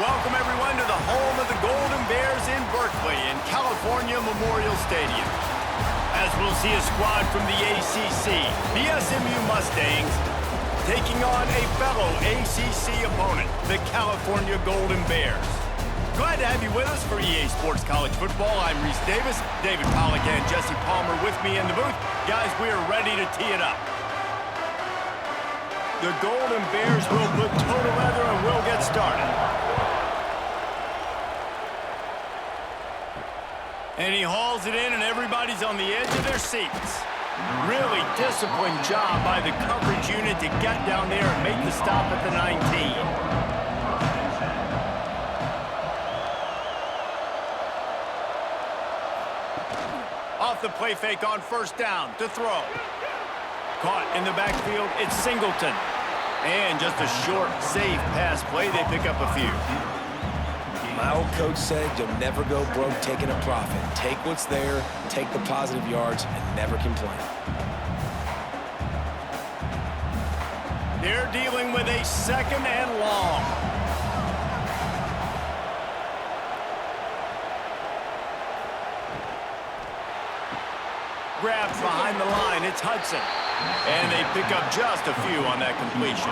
Welcome, everyone, to the home of the Golden Bears in Berkeley in California Memorial Stadium. As we'll see a squad from the ACC, the SMU Mustangs, taking on a fellow ACC opponent, the California Golden Bears. Glad to have you with us for EA Sports College Football. I'm Reese Davis, David Pollack and Jesse Palmer with me in the booth. Guys, we are ready to tee it up. The Golden Bears will put toe together and we'll get started. And he hauls it in, and everybody's on the edge of their seats. Really disciplined job by the coverage unit to get down there and make the stop at the 19. Off the play fake on first down to throw. Caught in the backfield, it's Singleton. And just a short, safe pass play, they pick up a few. My old coach said you'll never go broke taking a profit. Take what's there, take the positive yards, and never complain. They're dealing with a second and long. Grabbed behind the line, it's Hudson. And they pick up just a few on that completion.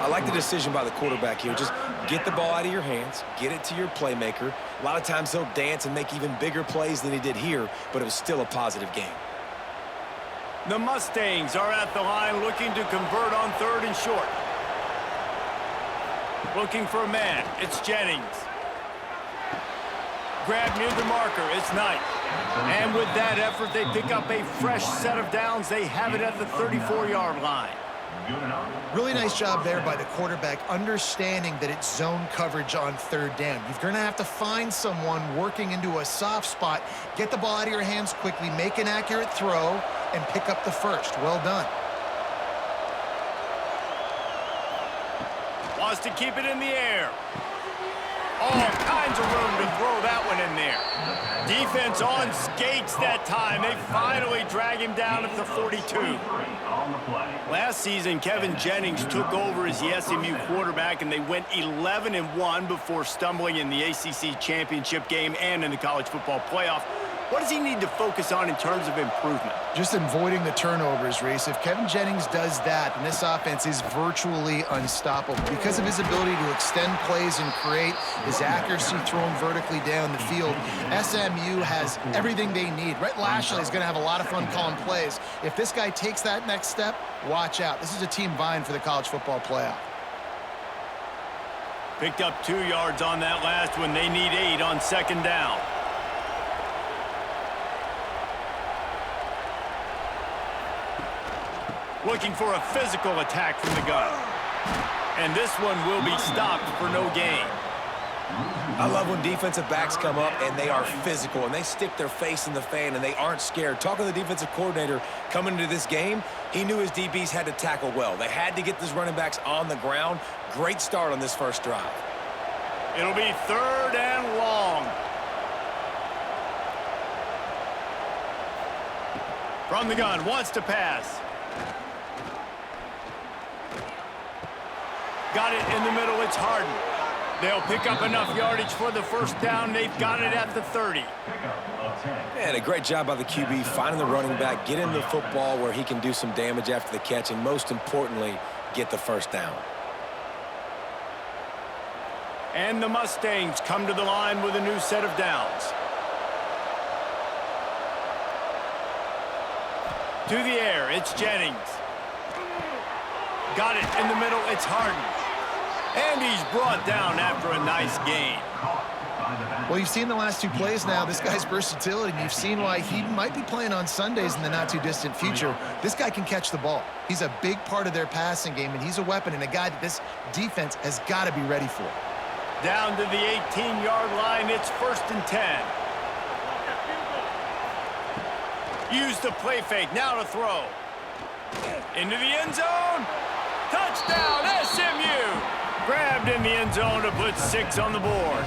I like the decision by the quarterback here. Just get the ball out of your hands, get it to your playmaker. A lot of times he'll dance and make even bigger plays than he did here, but it was still a positive game. The Mustangs are at the line looking to convert on third and short. Looking for a man, it's Jennings. Grabbed near the marker, it's Knight. And with that effort, they pick up a fresh set of downs. They have it at the 34-yard line. Really nice job there by the quarterback, understanding that it's zone coverage on third down. You're going to have to find someone working into a soft spot, get the ball out of your hands quickly, make an accurate throw, and pick up the first. Well done. Wants to keep it in the air. All kinds of room to throw that one in there. Defense on skates that time. They finally drag him down at the 42. Last season, Kevin Jennings took over as the SMU quarterback, and they went 11-1 before stumbling in the ACC championship game and in the college football playoff. What does he need to focus on in terms of improvement? Just avoiding the turnovers, Reese. If Kevin Jennings does that, then this offense is virtually unstoppable. Because of his ability to extend plays and create, his accuracy throwing vertically down the field, SMU has everything they need. Rhett Lashley is going to have a lot of fun calling plays. If this guy takes that next step, watch out. This is a team vying for the college football playoff. Picked up 2 yards on that last one. They need 8 on second down. Looking for a physical attack from the gun. And this one will be stopped for no gain. I love when defensive backs come up and they are physical and they stick their face in the fan and they aren't scared. Talking to the defensive coordinator coming into this game, he knew his DBs had to tackle well. They had to get these running backs on the ground. Great start on this first drive. It'll be third and long. From the gun, wants to pass. Got it in the middle, it's Harden. They'll pick up enough yardage for the first down. They've got it at the 30. And a great job by the QB finding the running back, get him the football where he can do some damage after the catch, and most importantly, get the first down. And the Mustangs come to the line with a new set of downs. To the air, it's Jennings. Got it in the middle, it's Harden. And he's brought down after a nice gain. Well, you've seen the last 2 plays now. This guy's versatility, and you've seen why he might be playing on Sundays in the not-too-distant future. This guy can catch the ball. He's a big part of their passing game, and he's a weapon and a guy that this defense has got to be ready for. Down to the 18-yard line, it's first and 10. Use the play fake, now to throw. Into the end zone. Touchdown, SMU! Grabbed in the end zone to put 6 on the board.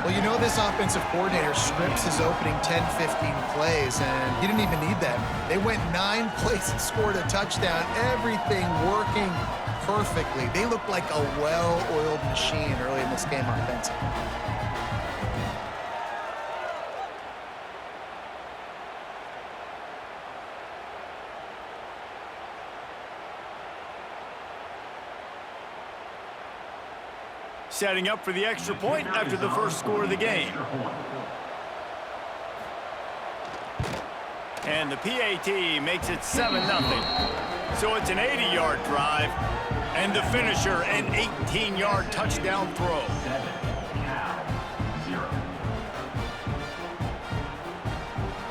Well, you know this offensive coordinator scripts his opening 10, 15 plays, and he didn't even need that. They went 9 plays and scored a touchdown. Everything working perfectly. They look like a well-oiled machine early in this game offensively. Setting up for the extra point after the first score of the game. And the PAT makes it 7-0. So it's an 80-yard drive, and the finisher, an 18-yard touchdown throw.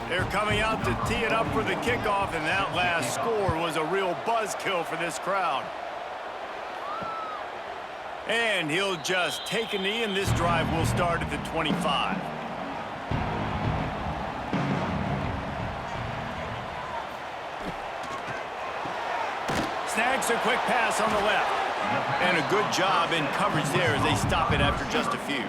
They're coming out to tee it up for the kickoff, and that last score was a real buzzkill for this crowd. And he'll just take a knee, and this drive will start at the 25. Snags a quick pass on the left. And a good job in coverage there as they stop it after just a few.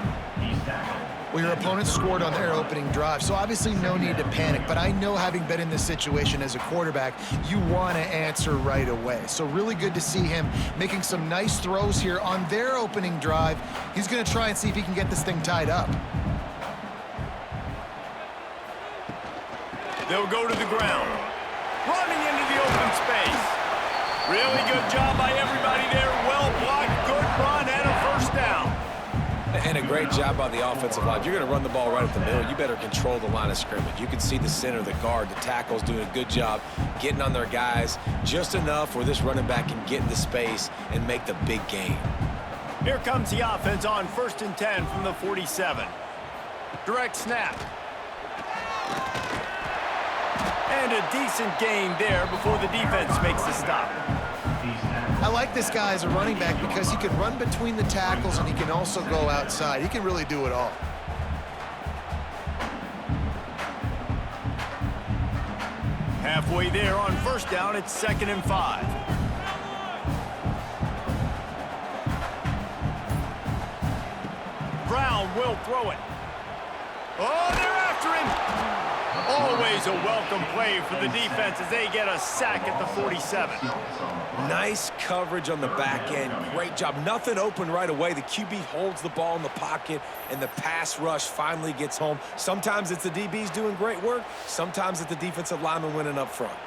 Well, your opponent scored on their opening drive, so obviously no need to panic. But I know, having been in this situation as a quarterback, you want to answer right away. So really good to see him making some nice throws here on their opening drive. He's going to try and see if he can get this thing tied up. They'll go to the ground. Running into the open space. Really good job by everybody there. Well blocked, good run, and a first down. And a great job by the offensive line. If you're going to run the ball right up the middle, you better control the line of scrimmage. You can see the center, the guard, the tackles doing a good job getting on their guys just enough where this running back can get into space and make the big gain. Here comes the offense on 1st and 10 from the 47. Direct snap. And a decent gain there before the defense makes the stop. I like this guy as a running back because he can run between the tackles and he can also go outside. He can really do it all. Halfway there on 1st down, it's 2nd and 5. Brown will throw it. Oh, they're after him. Always a welcome play for the defense as they get a sack at the 47. Nice coverage on the back end. Great job. Nothing open right away. The QB holds the ball in the pocket, and the pass rush finally gets home. Sometimes it's the DBs doing great work. Sometimes it's the defensive lineman winning up front.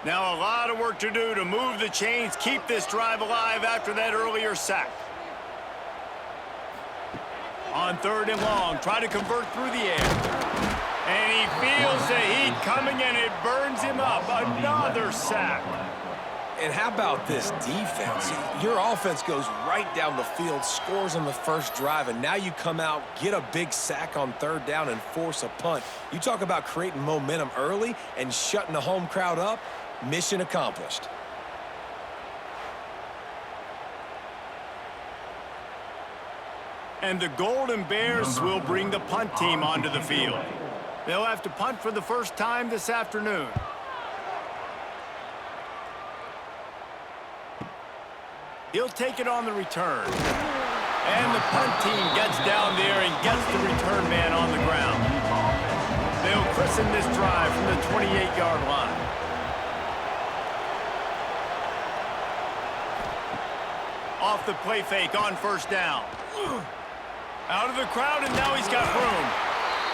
Now a lot of work to do to move the chains, keep this drive alive after that earlier sack. On 3rd and long, try to convert through the air. And he feels the heat coming, and it burns him up. Another sack. And how about this defense? Your offense goes right down the field, scores on the first drive, and now you come out, get a big sack on 3rd down, and force a punt. You talk about creating momentum early and shutting the home crowd up. Mission accomplished. And the Golden Bears will bring the punt team onto the field. They'll have to punt for the first time this afternoon. He'll take it on the return. And the punt team gets down there and gets the return man on the ground. They'll christen this drive from the 28-yard line. Off the play fake on 1st down. Out of the crowd, and now he's got room.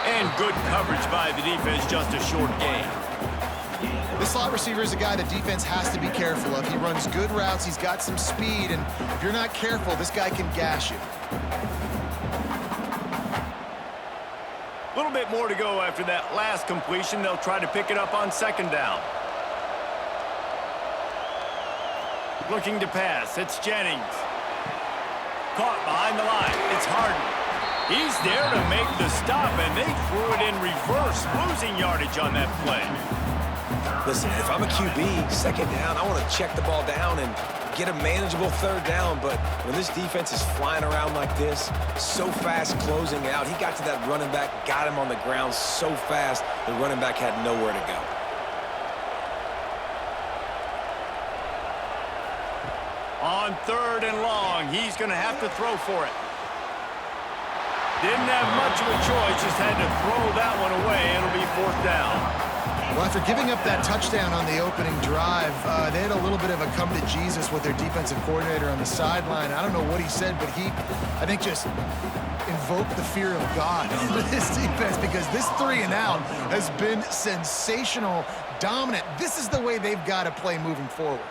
And good coverage by the defense, just a short gain. This slot receiver is a guy the defense has to be careful of. He runs good routes, he's got some speed, and if you're not careful, this guy can gash you. A little bit more to go after that last completion. They'll try to pick it up on 2nd down. Looking to pass, it's Jennings. Caught behind the line, it's Harden. He's there to make the stop, and they threw it in reverse, losing yardage on that play. Listen, if I'm a QB, 2nd down, I want to check the ball down and get a manageable 3rd down, but when this defense is flying around like this, so fast closing out, he got to that running back, got him on the ground so fast, the running back had nowhere to go. On 3rd and long, he's going to have to throw for it. Didn't have much of a choice, just had to throw that one away. It'll be 4th down. Well, after giving up that touchdown on the opening drive, they had a little bit of a come to Jesus with their defensive coordinator on the sideline. I don't know what he said, but he, I think, just invoked the fear of God into this defense, because this 3 and out has been sensational, dominant. This is the way they've got to play moving forward.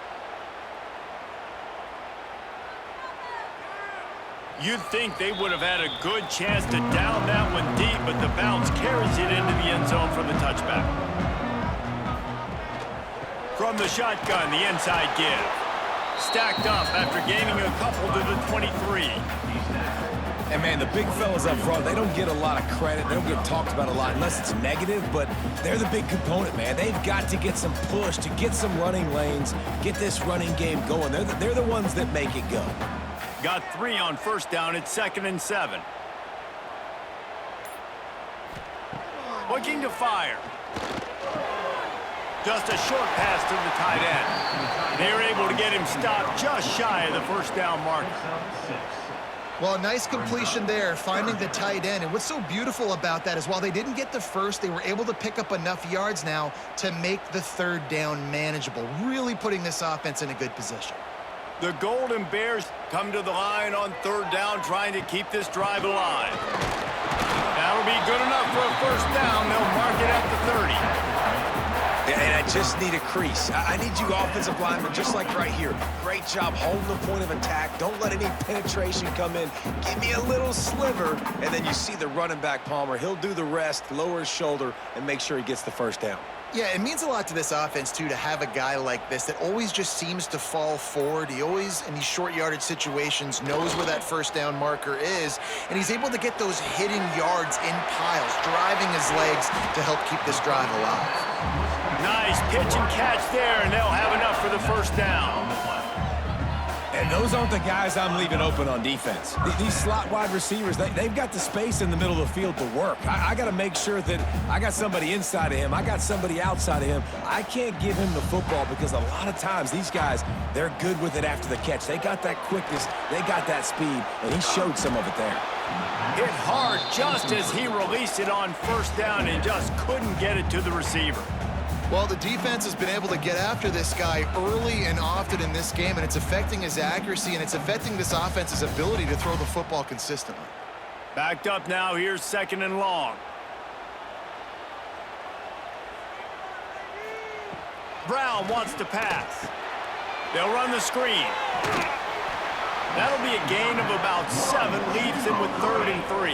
You'd think they would have had a good chance to down that one deep, but the bounce carries it into the end zone for the touchback. From the shotgun, the inside give. Stacked up after gaining a couple to the 23. And, man, the big fellas up front, they don't get a lot of credit. They don't get talked about a lot unless it's negative, but they're the big component, man. They've got to get some push, to get some running lanes, get this running game going. They're the ones that make it go. Got 3 on 1st down. It's 2nd and 7. Looking to fire. Just a short pass to the tight end. They were able to get him stopped just shy of the 1st down marker. Well, a nice completion there, finding the tight end. And what's so beautiful about that is while they didn't get the first, they were able to pick up enough yards now to make the 3rd down manageable, really putting this offense in a good position. The Golden Bears come to the line on 3rd down, trying to keep this drive alive. That'll be good enough for a 1st down. They'll mark it at the 30. And I just need a crease. I need you offensive linemen, just like right here. Great job holding the point of attack. Don't let any penetration come in. Give me a little sliver, and then you see the running back, Palmer. He'll do the rest, lower his shoulder, and make sure he gets the 1st down. Yeah, it means a lot to this offense, too, to have a guy like this that always just seems to fall forward. He always, in these short yardage situations, knows where that 1st down marker is, and he's able to get those hidden yards in piles, driving his legs to help keep this drive alive. Nice pitch and catch there, and they'll have enough for the 1st down. And those aren't the guys I'm leaving open on defense. These slot wide receivers, they've got the space in the middle of the field to work. I got to make sure that I got somebody inside of him. I got somebody outside of him. I can't give him the football because a lot of times these guys, they're good with it after the catch. They got that quickness. They got that speed, and he showed some of it there. Hit hard just as he released it on 1st down and just couldn't get it to the receiver. Well, the defense has been able to get after this guy early and often in this game, and it's affecting his accuracy, and it's affecting this offense's ability to throw the football consistently. Backed up now. Here's 2nd and long. Brown wants to pass. They'll run the screen. That'll be a gain of about 7. Leaves him with 3rd and 3.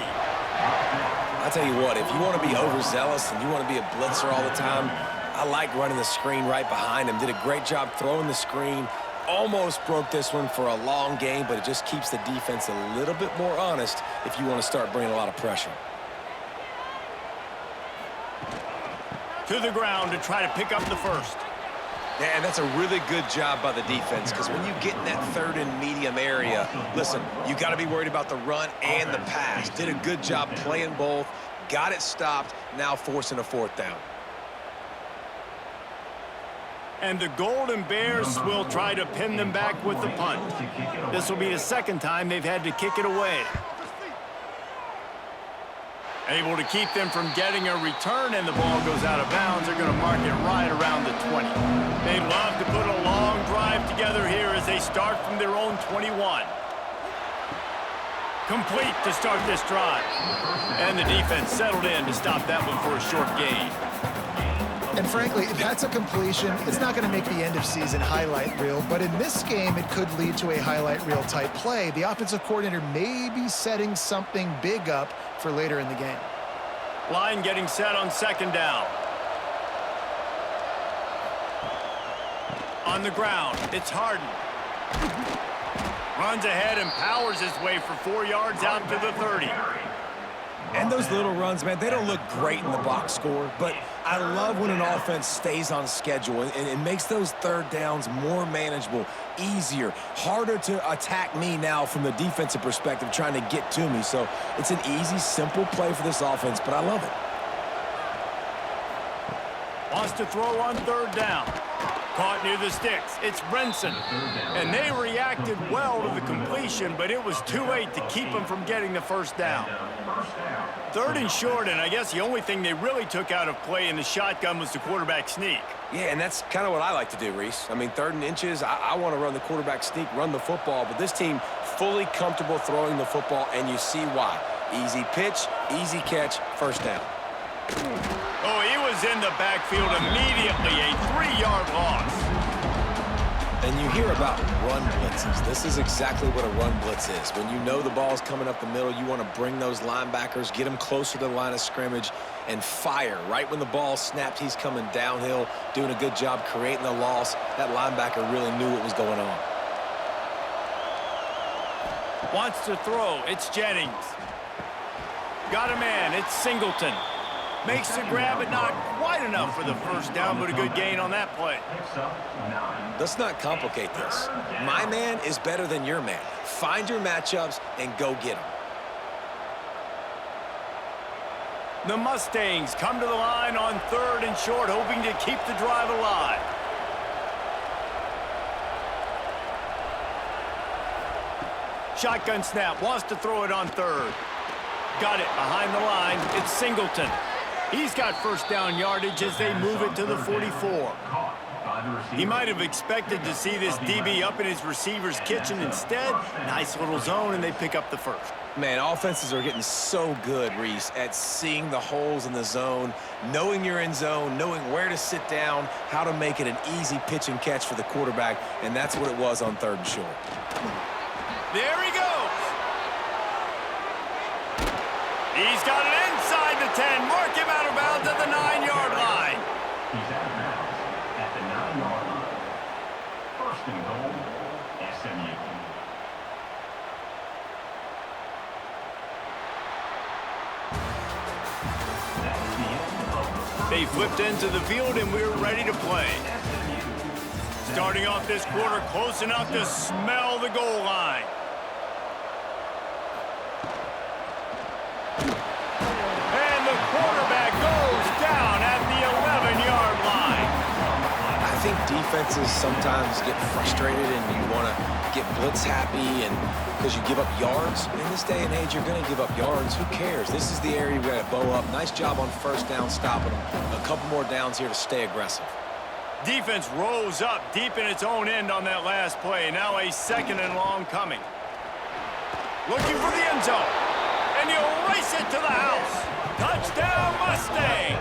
I'll tell you what, if you want to be overzealous and you want to be a blitzer all the time, I like running the screen right behind him. Did a great job throwing the screen. Almost broke this one for a long game, but it just keeps the defense a little bit more honest if you want to start bringing a lot of pressure. To the ground to try to pick up the 1st. Yeah, and that's a really good job by the defense, because when you get in that 3rd and medium area, listen, you got to be worried about the run and the pass. Did a good job playing both, got it stopped, now forcing a 4th down. And the Golden Bears will try to pin them back with the punt. This will be the 2nd time they've had to kick it away. Able to keep them from getting a return, and the ball goes out of bounds. They're going to mark it right around the 20. They'd love to put a long drive together here as they start from their own 21. Complete to start this drive. And the defense settled in to stop that one for a short gain. And frankly, that's a completion. It's not going to make the end of season highlight reel, but in this game, it could lead to a highlight reel type play. The offensive coordinator may be setting something big up for later in the game. Line getting set on 2nd down. On the ground, it's Harden. Runs ahead and powers his way for 4 yards out to the 30. And those little runs, man, they don't look great in the box score, but I love when an offense stays on schedule and it makes those 3rd downs more manageable, easier, harder to attack me now from the defensive perspective trying to get to me. So it's an easy, simple play for this offense, but I love it. Wants to throw on 3rd down. Caught near the sticks. It's Brinson. And they reacted well to the completion, but it was too late to keep them from getting the first down. 3rd and short, and I guess the only thing they really took out of play in the shotgun was the quarterback sneak. Yeah, and that's kind of what I like to do, Reese. I mean, 3rd and inches, I want to run the quarterback sneak, run the football, but this team fully comfortable throwing the football, and you see why. Easy pitch, easy catch, first down. Oh, he was in the backfield immediately, a 3-yard loss. And you hear about run blitzes. This is exactly what a run blitz is. When you know the ball's coming up the middle, you want to bring those linebackers, get them closer to the line of scrimmage, and fire. Right when the ball snapped, he's coming downhill, doing a good job creating the loss. That linebacker really knew what was going on. Wants to throw. It's Jennings. Got a man. It's Singleton. Makes the grab, but not quite enough for the first down, but a good gain on that play. Let's not complicate this. My man is better than your man. Find your matchups and go get them. The Mustangs come to the line on 3rd and short, hoping to keep the drive alive. Shotgun snap, wants to throw it on 3rd. Got it behind the line. It's Singleton. He's got first down yardage as they move it to the 44. He might have expected to see this DB up in his receiver's kitchen. Instead, nice little zone, and they pick up the first. Man, offenses are getting so good, Reese, at seeing the holes in the zone, knowing you're in zone, knowing where to sit down, how to make it an easy pitch and catch for the quarterback, and that's what it was on 3rd and short. There he goes. He's got it inside the 10. Mark him out of bounds at the 9-yard line. He's out of bounds at the 9-yard line. 1st and goal, SMU. They flipped into the field, and we're ready to play. Starting off this quarter close enough to smell the goal line. And the quarterback goes down at the 11-yard line. I think defenses sometimes get frustrated and you want to get blitz happy and because you give up yards. In this day and age, you're going to give up yards. Who cares? This is the area we got to bow up. Nice job on first down stopping them. A couple more downs here to stay aggressive. Defense rose up deep in its own end on that last play. Now a 2nd and long coming. Looking for the end zone. And he'll race it to the house. Touchdown, Mustangs!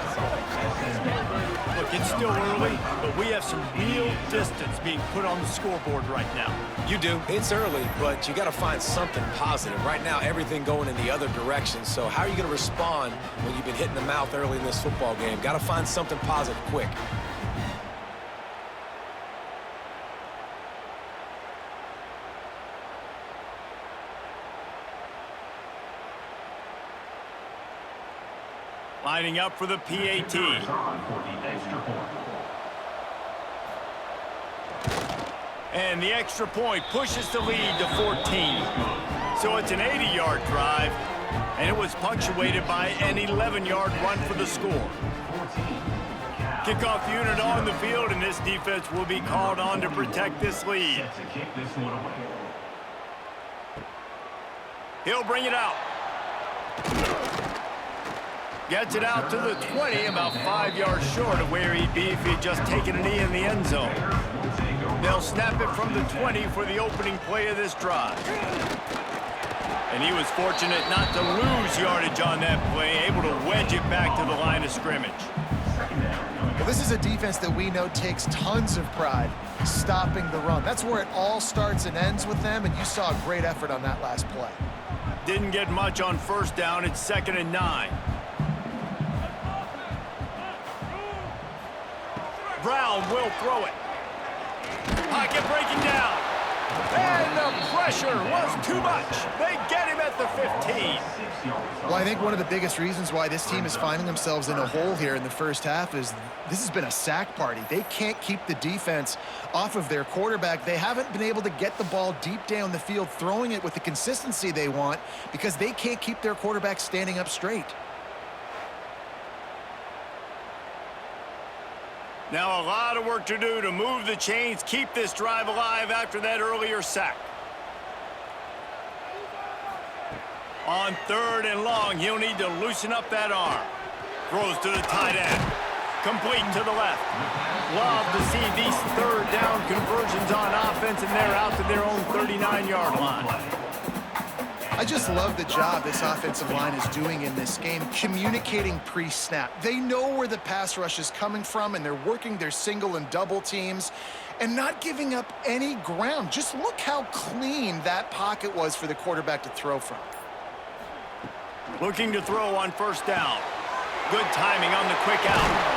Look, it's still early, but we have some real distance being put on the scoreboard right now. You do. It's early, but you got to find something positive. Right now, everything going in the other direction. So how are you going to respond when you've been hit in the mouth early in this football game? Got to find something positive quick. Lining up for the PAT. And the extra point pushes the lead to 14. So it's an 80-yard drive, and it was punctuated by an 11-yard run for the score. Kickoff unit on the field, and this defense will be called on to protect this lead. He'll bring it out. Gets it out to the 20, about 5 yards short of where he'd be if he'd just taken a knee in the end zone. They'll snap it from the 20 for the opening play of this drive. And he was fortunate not to lose yardage on that play, able to wedge it back to the line of scrimmage. Well, this is a defense that we know takes tons of pride stopping the run. That's where it all starts and ends with them, and you saw a great effort on that last play. Didn't get much on first down. It's 2nd and 9. Brown will throw it. Pocket breaking down. And the pressure was too much. They get him at the 15. Well, I think one of the biggest reasons why this team is finding themselves in a hole here in the first half is this has been a sack party. They can't keep the defense off of their quarterback. They haven't been able to get the ball deep down the field, throwing it with the consistency they want because they can't keep their quarterback standing up straight. Now a lot of work to do to move the chains, keep this drive alive after that earlier sack. On 3rd and long, he'll need to loosen up that arm. Throws to the tight end. Complete to the left. Love to see these 3rd down conversions on offense, and they're out to their own 39-yard line. I just love the job this offensive line is doing in this game, communicating pre-snap. They know where the pass rush is coming from, and they're working their single and double teams and not giving up any ground. Just look how clean that pocket was for the quarterback to throw from. Looking to throw on 1st down. Good timing on the quick out.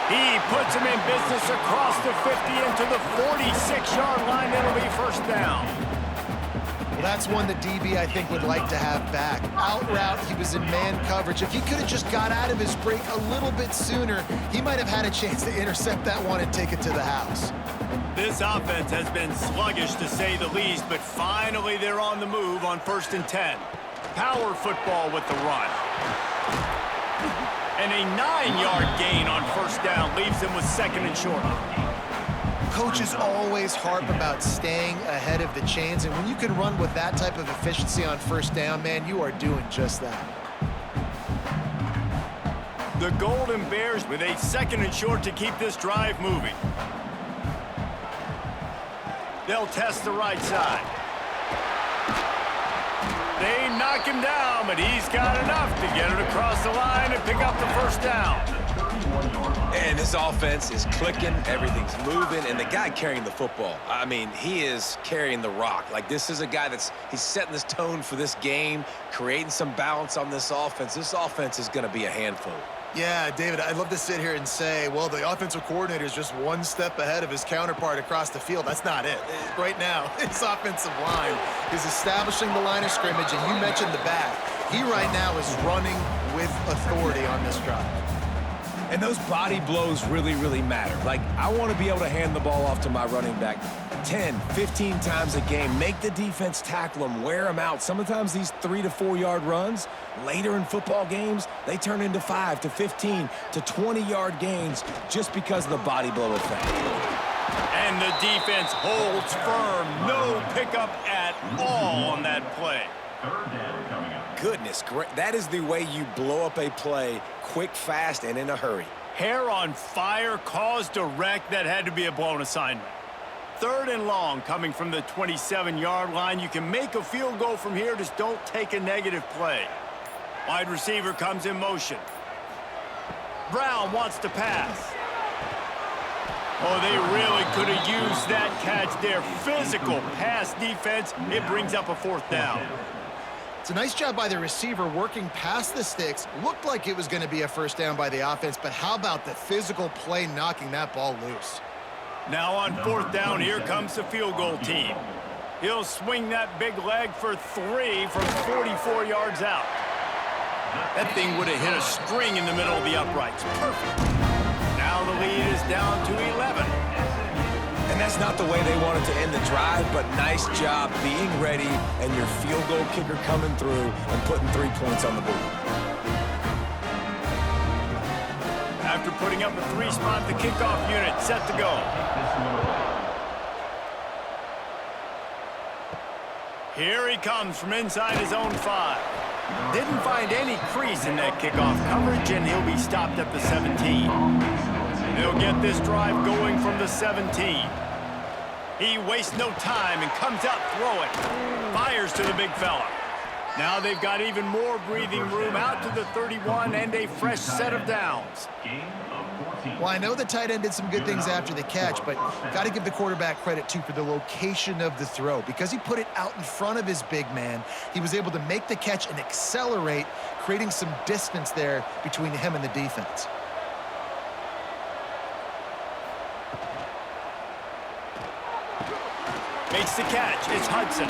He puts him in business across the 50 into the 46-yard line. That'll be 1st down. Well, that's one the DB, I think, would like to have back. Out route, he was in man coverage. If he could have just got out of his break a little bit sooner, he might have had a chance to intercept that one and take it to the house. This offense has been sluggish, to say the least, but finally they're on the move on 1st and 10. Power football with the run. And a 9-yard gain on 1st down leaves them with 2nd and short. Coaches always harp about staying ahead of the chains, and when you can run with that type of efficiency on 1st down, man, you are doing just that. The Golden Bears with a 2nd and short to keep this drive moving. They'll test the right side. They knock him down, but he's got enough to get it across the line and pick up the 1st down. And this offense is clicking, everything's moving, and the guy carrying the football, I mean, he is carrying the rock. Like, this is a guy he's setting this tone for this game, creating some balance on this offense. This offense is going to be a handful. Yeah, David, I'd love to sit here and say, well, the offensive coordinator is just one step ahead of his counterpart across the field. That's not it. Right now, his offensive line is establishing the line of scrimmage, and you mentioned the back. He right now is running with authority on this drive. And those body blows really, really matter. Like, I want to be able to hand the ball off to my running back 10, 15 times a game. Make the defense tackle them, wear them out. Sometimes these 3 to 4 yard runs, later in football games, they turn into 5 to 15 to 20-yard gains just because of the body blow effect. And the defense holds firm. No pickup at all on that play. 3rd down coming up. Goodness, great. That is the way you blow up a play quick, fast, and in a hurry. Hair on fire, cause direct. That had to be a blown assignment. 3rd and long coming from the 27-yard line. You can make a field goal from here. Just don't take a negative play. Wide receiver comes in motion. Brown wants to pass. Oh, they really could have used that catch there. Physical pass defense. It brings up a 4th down. It's a nice job by the receiver working past the sticks. Looked like it was going to be a 1st down by the offense, but how about the physical play knocking that ball loose? Now on 4th down, here comes the field goal team. He'll swing that big leg for 3 from 44 yards out. That thing would have hit a string in the middle of the uprights. Perfect. Now the lead is down to 11. And that's not the way they wanted to end the drive, but nice job being ready and your field goal kicker coming through and putting 3 points on the board. After putting up a 3-spot, the kickoff unit set to go. Here he comes from inside his own 5. Didn't find any crease in that kickoff coverage, and he'll be stopped at the 17. They'll get this drive going from the 17. He wastes no time and comes out throwing. Fires to the big fella. Now they've got even more breathing room out to the 31 and a fresh set of downs. Well, I know the tight end did some good things after the catch, but got to give the quarterback credit, too, for the location of the throw. Because he put it out in front of his big man, he was able to make the catch and accelerate, creating some distance there between him and the defense. Makes the catch. It's Hudson.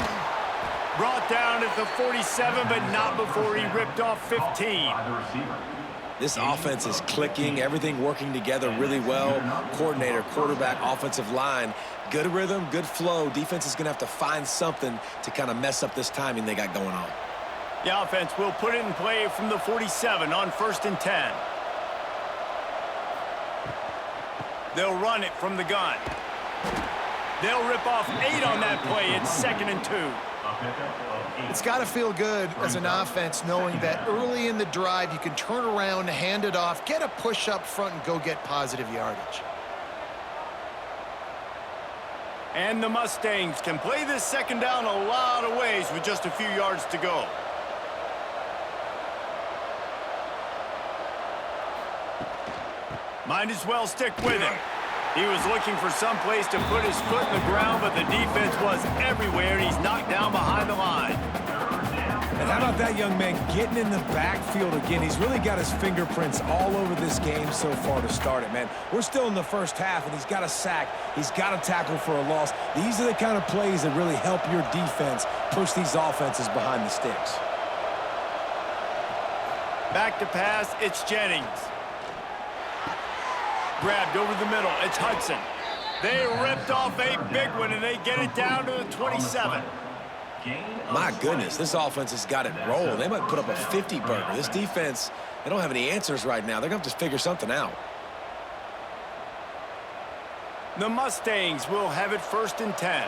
Brought down at the 47, but not before he ripped off 15. This offense is clicking, everything working together really well. Coordinator, quarterback, offensive line, good rhythm, good flow. Defense is going to have to find something to kind of mess up this timing they got going on. The offense will put it in play from the 47 on 1st and 10. They'll run it from the gun. They'll rip off 8 on that play. It's 2nd and 2. It's got to feel good as an offense knowing that early in the drive you can turn around, hand it off, get a push up front, and go get positive yardage. And the Mustangs can play this 2nd down a lot of ways with just a few yards to go. Might as well stick with him. He was looking for some place to put his foot in the ground, but the defense was everywhere, and he's knocked down behind the line. And how about that young man getting in the backfield again? He's really got his fingerprints all over this game so far to start it, man. We're still in the first half, and he's got a sack. He's got a tackle for a loss. These are the kind of plays that really help your defense push these offenses behind the sticks. Back to pass, it's Jennings. Grabbed over the middle, it's Hudson. They ripped off a big one, and they get it down to the 27. My goodness, this offense has got it rolling. They might put up a 50-burger. This defense, they don't have any answers right now. They're going to have to figure something out. The Mustangs will have it 1st and 10.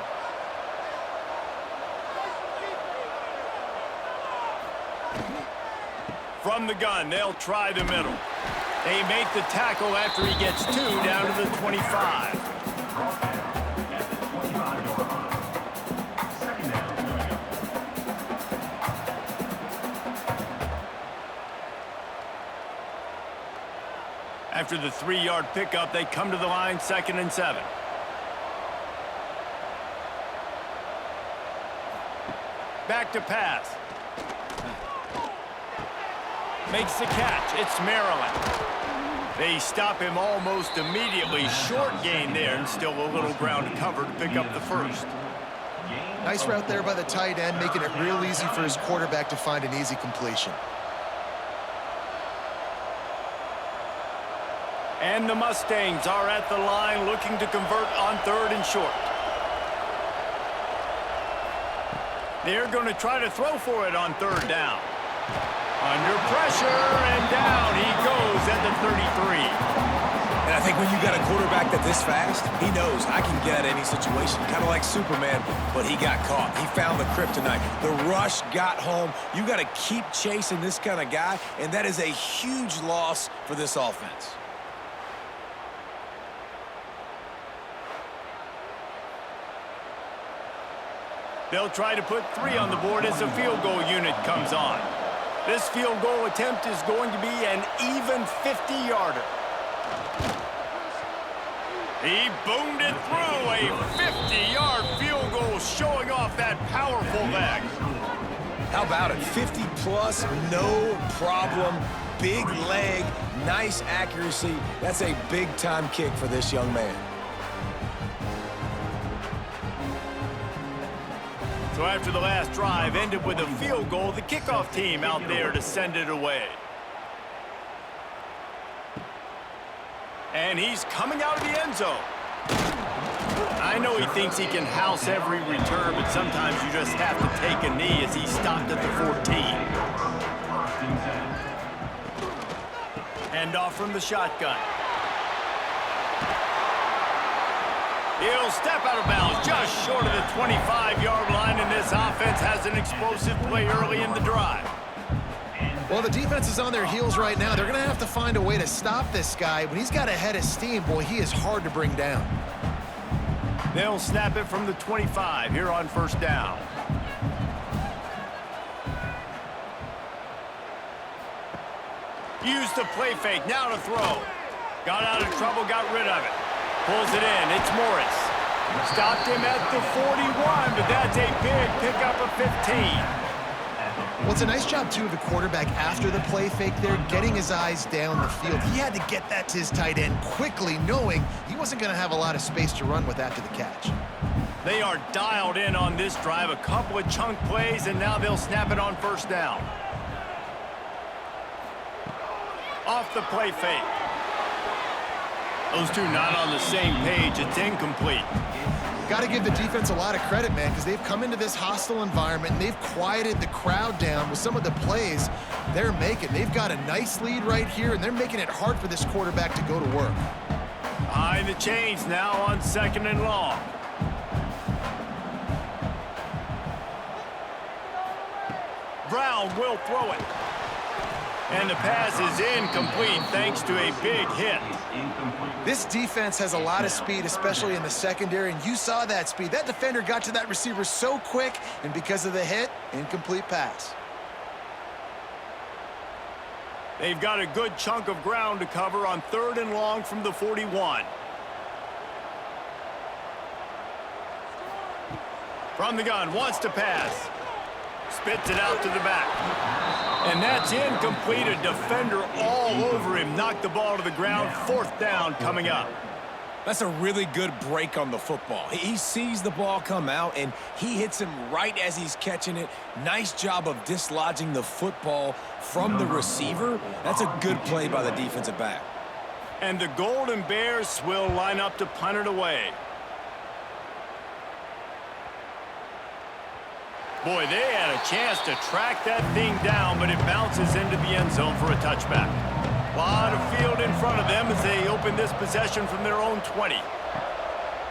From the gun, they'll try the middle. They make the tackle after he gets 2 down to the 25. After the 3-yard pickup, they come to the line 2nd and 7. Back to pass. Makes the catch. It's Maryland. They stop him almost immediately. Short gain there, and still a little ground to cover to pick up the 1st. Nice route there by the tight end, making it real easy for his quarterback to find an easy completion. And the Mustangs are at the line looking to convert on 3rd and short. They're going to try to throw for it on 3rd down. Under pressure, and down he goes at the 33. And I think when you got a quarterback that's this fast, he knows I can get out of any situation, kind of like Superman, but he got caught. He found the kryptonite. The rush got home. You got to keep chasing this kind of guy, and that is a huge loss for this offense. They'll try to put 3 on the board as the field goal unit comes on. This field goal attempt is going to be an even 50-yarder. He boomed it through, a 50-yard field goal showing off that powerful leg. How about it? 50-plus, no problem. Big leg, nice accuracy. That's a big-time kick for this young man. So after the last drive ended with a field goal, the kickoff team out there to send it away. And he's coming out of the end zone. I know he thinks he can house every return, but sometimes you just have to take a knee as he stopped at the 14. Hand off from the shotgun. He'll step out of bounds just short of the 25-yard line, and this offense has an explosive play early in the drive. Well, the defense is on their heels right now. They're going to have to find a way to stop this guy. When he's got a head of steam, boy, he is hard to bring down. They'll snap it from the 25 here on 1st down. Used the play fake, now to throw. Got out of trouble, got rid of it. Pulls it in, it's Morris. Stopped him at the 41, but that's a big pickup of 15. Well, it's a nice job, too, of the quarterback after the play fake there, getting his eyes down the field. He had to get that to his tight end quickly, knowing he wasn't going to have a lot of space to run with after the catch. They are dialed in on this drive, a couple of chunk plays, and now they'll snap it on 1st down. Off the play fake. Those two not on the same page. It's incomplete. Got to give the defense a lot of credit, man, because they've come into this hostile environment and they've quieted the crowd down with some of the plays they're making. They've got a nice lead right here, and they're making it hard for this quarterback to go to work. Behind the chains now on 2nd and long. Brown will throw it. And the pass is incomplete thanks to a big hit. This defense has a lot of speed, especially in the secondary, and you saw that speed. That defender got to that receiver so quick, and because of the hit, incomplete pass. They've got a good chunk of ground to cover on 3rd and long from the 41. From the gun, wants to pass. Spits it out to the back. And that's incomplete. A defender all over him. Knocked the ball to the ground. 4th down coming up. That's a really good break on the football. He sees the ball come out, and he hits him right as he's catching it. Nice job of dislodging the football from the receiver. That's a good play by the defensive back. And the Golden Bears will line up to punt it away. Boy, they had a chance to track that thing down, but it bounces into the end zone for a touchback. A lot of field in front of them as they open this possession from their own 20.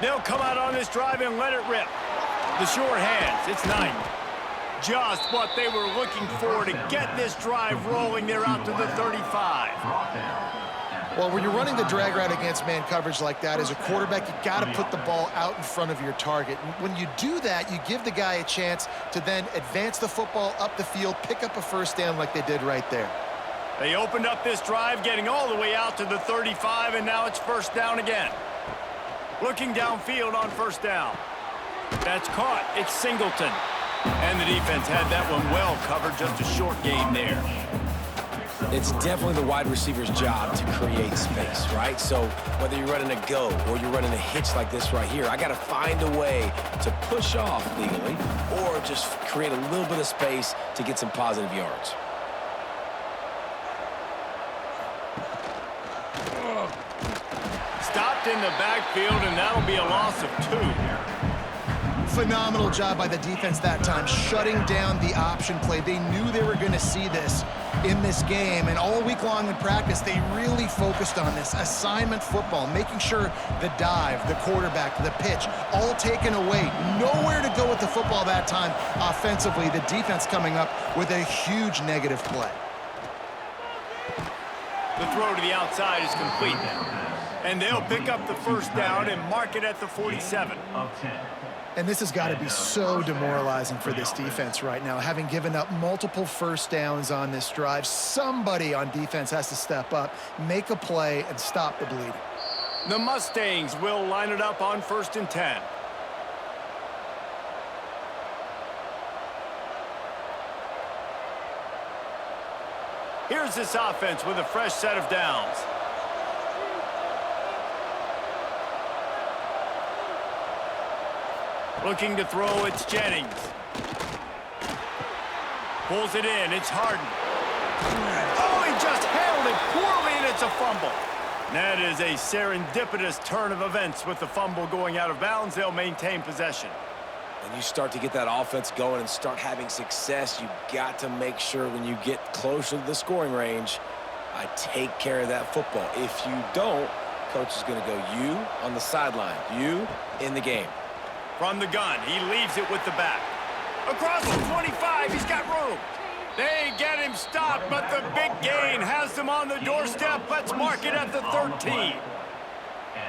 They'll come out on this drive and let it rip. The short hands, it's 9. Just what they were looking for to get this drive rolling. They're out to the 35. Well, when you're running the drag route against man coverage like that, as a quarterback, you got to put the ball out in front of your target. And when you do that, you give the guy a chance to then advance the football up the field, pick up a 1st down like they did right there. They opened up this drive, getting all the way out to the 35, and now it's 1st down again. Looking downfield on 1st down. That's caught. It's Singleton. And the defense had that one well covered, just a short gain there. It's definitely the wide receiver's job to create space, right? So whether you're running a go or you're running a hitch like this right here, I got to find a way to push off legally or just create a little bit of space to get some positive yards. Stopped in the backfield, and that'll be a loss of 2. Phenomenal job by the defense that time, shutting down the option play. They knew they were going to see this in this game, and all week long in practice, they really focused on this assignment football, making sure the dive, the quarterback, the pitch, all taken away. Nowhere to go with the football that time offensively. The defense coming up with a huge negative play. The throw to the outside is complete. And they'll pick up the 1st down and mark it at the 47. And this has got to be so demoralizing for this defense right now. Having given up multiple 1st downs on this drive, somebody on defense has to step up, make a play, and stop the bleeding. The Mustangs will line it up on 1st and 10. Here's this offense with a fresh set of downs. Looking to throw, it's Jennings. Pulls it in, it's Harden. Oh, he just handled it poorly, and it's a fumble. That is a serendipitous turn of events. With the fumble going out of bounds, they'll maintain possession. When you start to get that offense going and start having success, you've got to make sure when you get closer to the scoring range, I take care of that football. If you don't, coach is going to go you on the sideline, you in the game. From the gun, he leaves it with the back. Across the 25, he's got room. They get him stopped, but the big gain has them on the doorstep. Let's mark it at the 13.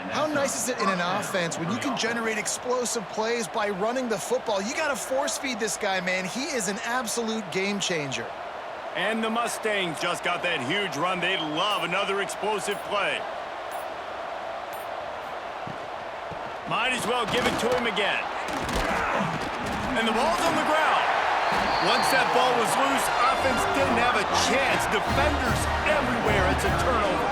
How nice is it in an offense when you can generate explosive plays by running the football? You got to force feed this guy, man. He is an absolute game changer. And the Mustangs just got that huge run. They'd love another explosive play. Might as well give it to him again. And the ball's on the ground. Once that ball was loose, offense didn't have a chance. Defenders everywhere. It's a turnover.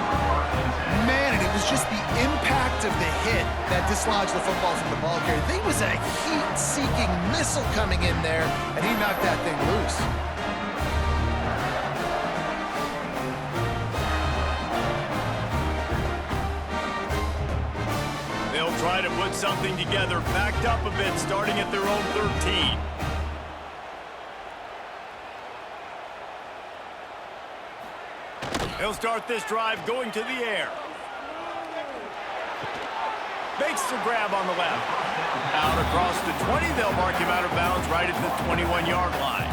Man, and it was just the impact of the hit that dislodged the football from the ball carrier. There was a heat-seeking missile coming in there, and he knocked that thing loose. They'll try to put something together, backed up a bit, starting at their own 13. He'll start this drive going to the air. Makes the grab on the left. Out across the 20, they'll mark him out of bounds right at the 21-yard line.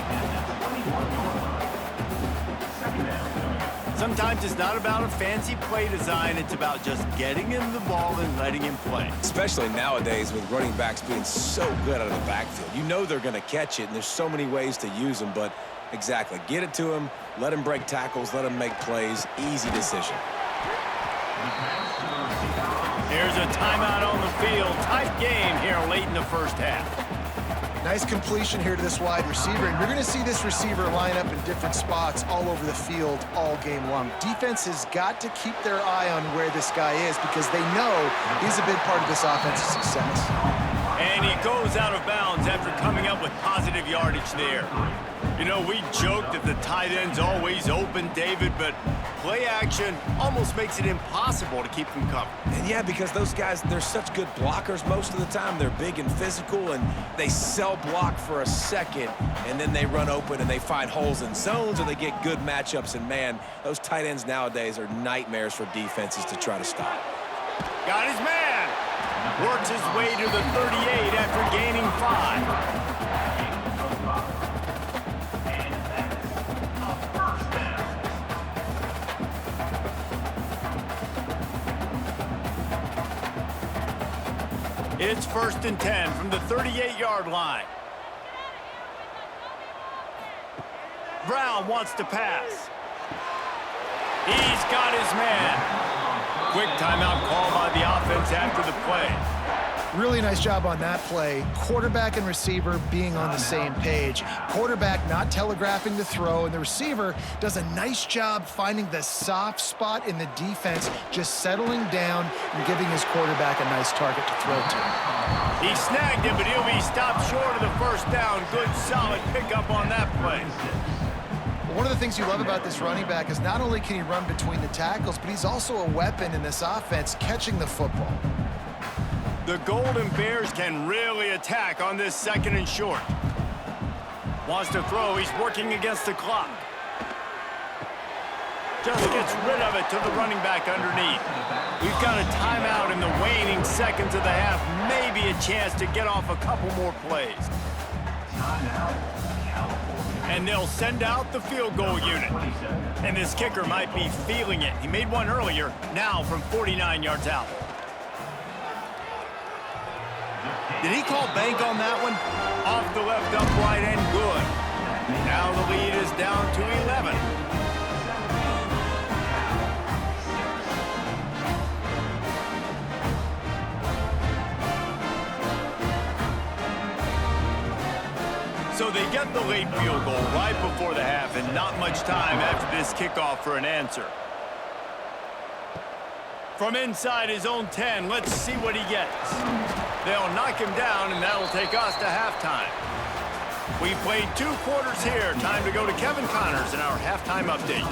Sometimes it's not about a fancy play design. It's about just getting him the ball and letting him play. Especially nowadays with running backs being so good out of the backfield. You know they're going to catch it, and there's so many ways to use them, but exactly. Get it to him, let him break tackles, let him make plays. Easy decision. Here's a timeout on the field. Tight game here late in the first half. Nice completion here to this wide receiver, and you're going to see this receiver line up in different spots all over the field all game long. Defense has got to keep their eye on where this guy is because they know he's a big part of this offensive success. And he goes out of bounds after coming up with positive yardage there. You know, we joked that the tight end's always open, David, but play action almost makes it impossible to keep them covered. And yeah, because those guys, they're such good blockers most of the time. They're big and physical, and they sell block for a second, and then they run open and they find holes in zones, or they get good matchups. And man, those tight ends nowadays are nightmares for defenses to try to stop. Got his man. Works his way to the 38 after gaining 5. It's 1st and 10 from the 38-yard line. Brown wants to pass. He's got his man. Quick timeout call by the offense after the play. Really nice job on that play. Quarterback and receiver being on the same page. Quarterback not telegraphing the throw, and the receiver does a nice job finding the soft spot in the defense, just settling down and giving his quarterback a nice target to throw to. He snagged him, but he'll be stopped short of the first down. Good, solid pickup on that play. One of the things you love about this running back is not only can he run between the tackles, but he's also a weapon in this offense catching the football. The Golden Bears can really attack on this 2nd and short. Wants to throw. He's working against the clock. Just gets rid of it to the running back underneath. We've got a timeout in the waning seconds of the half. Maybe a chance to get off a couple more plays. And they'll send out the field goal unit. And this kicker might be feeling it. He made one earlier, now from 49 yards out. Did he call bank on that one? Off the left upright and good. Now the lead is down to 11. So they get the late field goal right before the half, and not much time after this kickoff for an answer. From inside his own 10, let's see what he gets. They'll knock him down, and that'll take us to halftime. We played 2 quarters here. Time to go to Kevin Connors in our halftime update.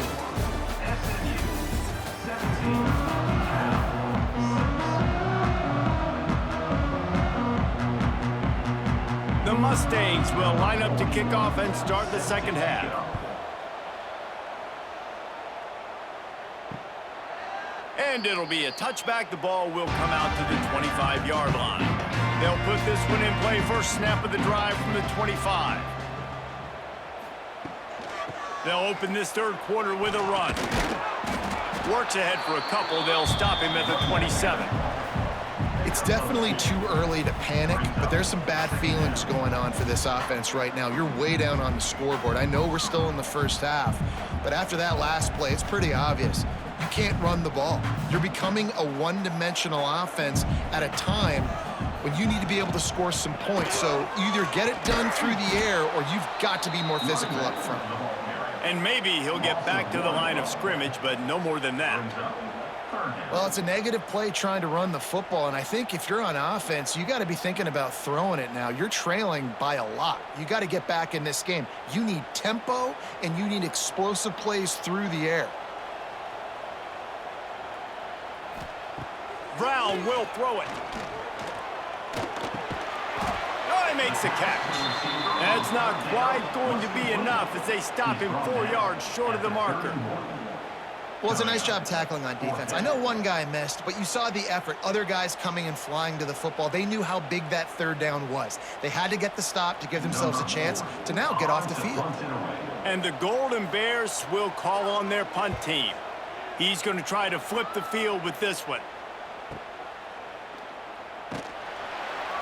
The Mustangs will line up to kick off and start the 2nd half. And it'll be a touchback. The ball will come out to the 25-yard line. They'll put this one in play first snap of the drive from the 25. They'll open this 3rd quarter with a run. Works ahead for a couple. They'll stop him at the 27. It's definitely too early to panic, but there's some bad feelings going on for this offense right now. You're way down on the scoreboard. I know we're still in the first half, but after that last play, it's pretty obvious. You can't run the ball. You're becoming a one-dimensional offense at a time when you need to be able to score some points. So either get it done through the air or you've got to be more physical up front. And maybe he'll get back to the line of scrimmage, but no more than that. Well, it's a negative play trying to run the football, and I think if you're on offense, you got to be thinking about throwing it now. You're trailing by a lot. You got to get back in this game. You need tempo, and you need explosive plays through the air. Brown will throw it. Oh, he makes the catch. That's not quite going to be enough as they stop him 4 yards short of the marker. Well, it's a nice job tackling on defense. I know one guy missed, but you saw the effort. Other guys coming and flying to the football. They knew how big that third down was. They had to get the stop to give themselves a chance to now get off the field. And the Golden Bears will call on their punt team. He's going to try to flip the field with this one.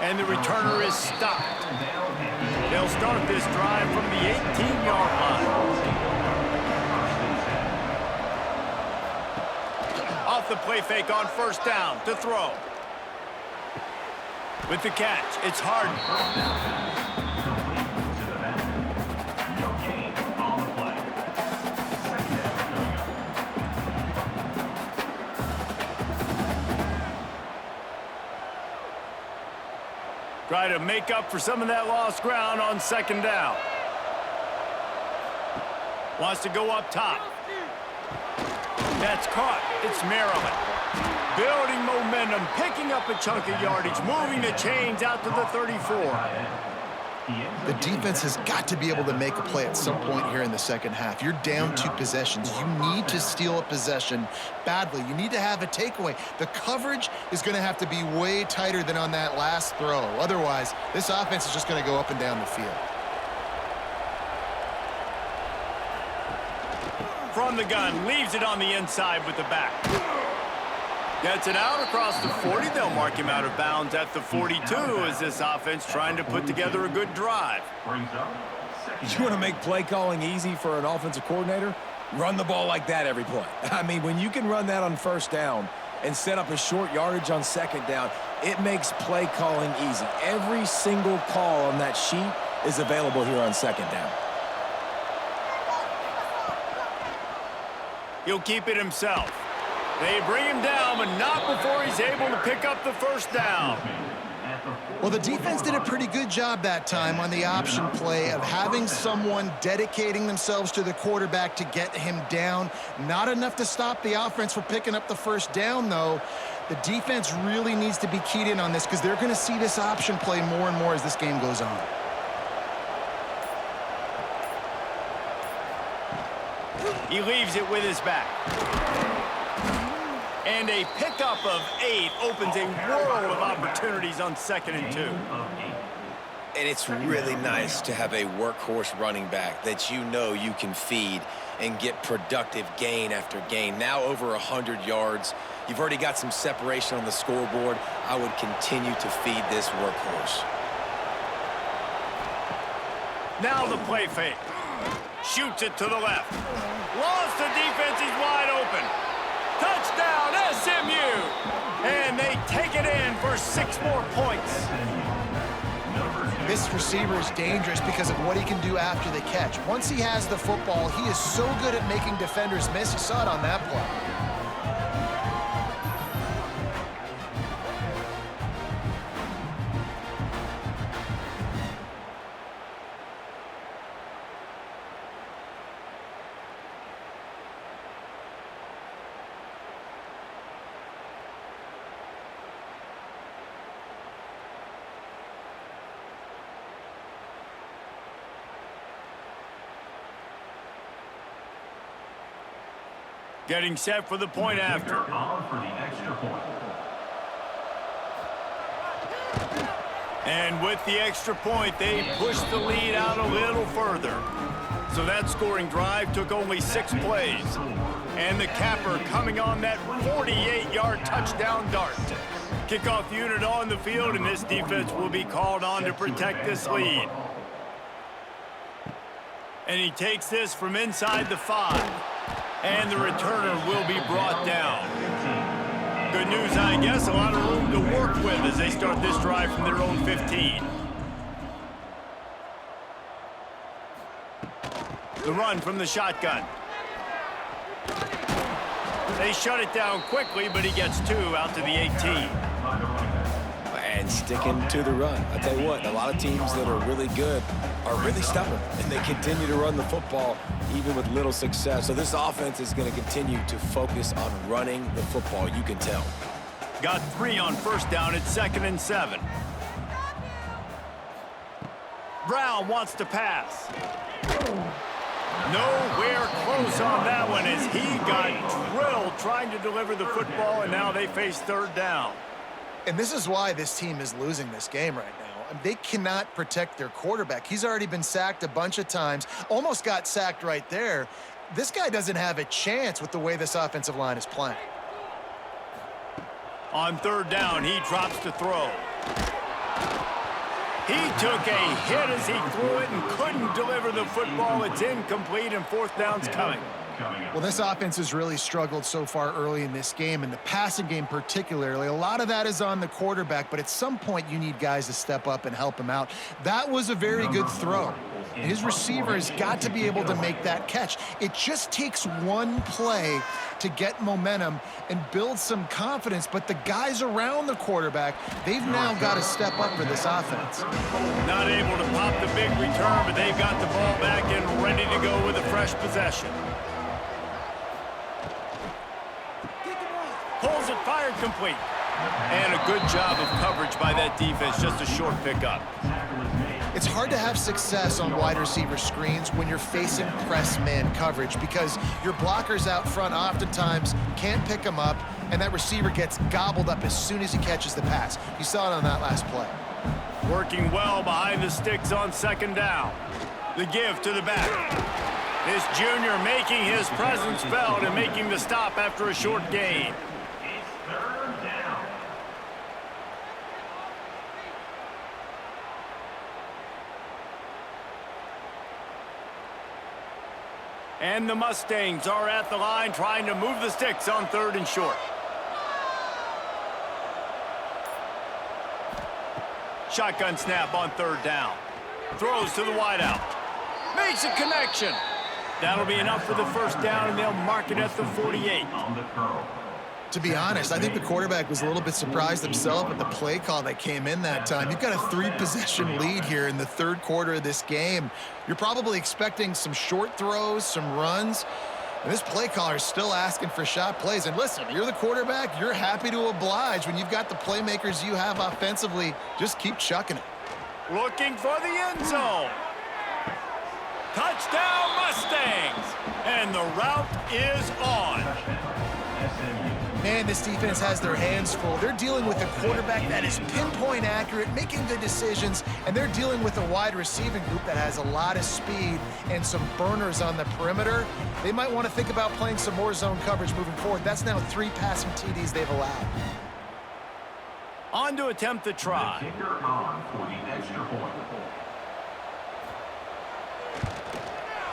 And the returner is stopped. They'll start this drive from the 18-yard line. Off the play fake on first down to throw. With the catch, it's Harden. Try to make up for some of that lost ground on second down. Wants to go up top. That's caught. It's Maryland. Building momentum, picking up a chunk of yardage, moving the chains out to the 34. The defense has got to be able to make a play at some point here in the second half. You're down 2 possessions. You need to steal a possession badly. You need to have a takeaway. The coverage is going to have to be way tighter than on that last throw. Otherwise, this offense is just going to go up and down the field. From the gun, leaves it on the inside with the back. Gets it out across the 40. They'll mark him out of bounds at the 42 as this offense trying to put together a good drive. You want to make play calling easy for an offensive coordinator? Run the ball like that every play. I mean, when you can run that on first down and set up a short yardage on second down, it makes play calling easy. Every single call on that sheet is available here on second down. He'll keep it himself. They bring him down, but not before he's able to pick up the first down. Well, the defense did a pretty good job that time on the option play of having someone dedicating themselves to the quarterback to get him down. Not enough to stop the offense from picking up the first down, though. The defense really needs to be keyed in on this because they're going to see this option play more and more as this game goes on. He leaves it with his back. And a pickup of 8 opens a world of opportunities on 2nd and 2. And it's really nice to have a workhorse running back that you know you can feed and get productive gain after gain. Now over 100 yards. You've already got some separation on the scoreboard. I would continue to feed this workhorse. Now the play fake. Shoots it to the left. Lost the defense. He's wide open. Touchdown, SMU! And they take it in for 6 more points. This receiver is dangerous because of what he can do after the catch. Once he has the football, he is so good at making defenders miss. You saw it on that play. Getting set for the point after. And with the extra point, they push the lead out a little further. So that scoring drive took only 6 plays. And the capper coming on that 48-yard touchdown dart. Kickoff unit on the field, and this defense will be called on to protect this lead. And he takes this from inside the 5. And the returner will be brought down. Good news, I guess, a lot of room to work with as they start this drive from their own 15. The run from the shotgun. They shut it down quickly, but he gets 2 out to the 18. And sticking to the run. I tell you what, a lot of teams that are really good are really stubborn, and they continue to run the football even with little success. So this offense is going to continue to focus on running the football, you can tell. Got 3 on first down at 2nd and 7. Brown wants to pass. Nowhere close on that one as he got drilled trying to deliver the football, and now they face third down. And this is why this team is losing this game right now. They cannot protect their quarterback. He's already been sacked a bunch of times, almost got sacked right there. This guy doesn't have a chance with the way this offensive line is playing. On third down, he drops to throw. He took a hit as he threw it and couldn't deliver the football. It's incomplete, and fourth down's coming. Well, this offense has really struggled so far early in this game, and the passing game particularly. A lot of that is on the quarterback, but at some point you need guys to step up and help him out. That was a very good throw. His receiver has got to be able to make that catch. It just takes one play to get momentum and build some confidence, but the guys around the quarterback, they've now got to step up for this offense. Not able to pop the big return, but they've got the ball back and ready to go with a fresh possession. Pulls it, fired complete. And a good job of coverage by that defense, just a short pickup. It's hard to have success on wide receiver screens when you're facing press man coverage because your blockers out front oftentimes can't pick them up, and that receiver gets gobbled up as soon as he catches the pass. You saw it on that last play. Working well behind the sticks on second down. The give to the back. This junior making his presence felt and making the stop after a short gain. And the Mustangs are at the line trying to move the sticks on third and short. Shotgun snap on third down. Throws to the wideout. Makes a connection. That'll be enough for the first down, and they'll mark it at the 48. To be honest, I think the quarterback was a little bit surprised himself at the play call that came in that time. You've got a 3-possession lead here in the third quarter of this game. You're probably expecting some short throws, some runs, and this play caller is still asking for shot plays. And listen, you're the quarterback, you're happy to oblige. When you've got the playmakers you have offensively, just keep chucking it. Looking for the end zone. Touchdown, Mustangs! And the route is on. Man, this defense has their hands full. They're dealing with a quarterback that is pinpoint accurate, making good decisions, and they're dealing with a wide receiving group that has a lot of speed and some burners on the perimeter. They might want to think about playing some more zone coverage moving forward. That's now 3 passing TDs they've allowed. On to attempt the try. Kicker on for the extra point.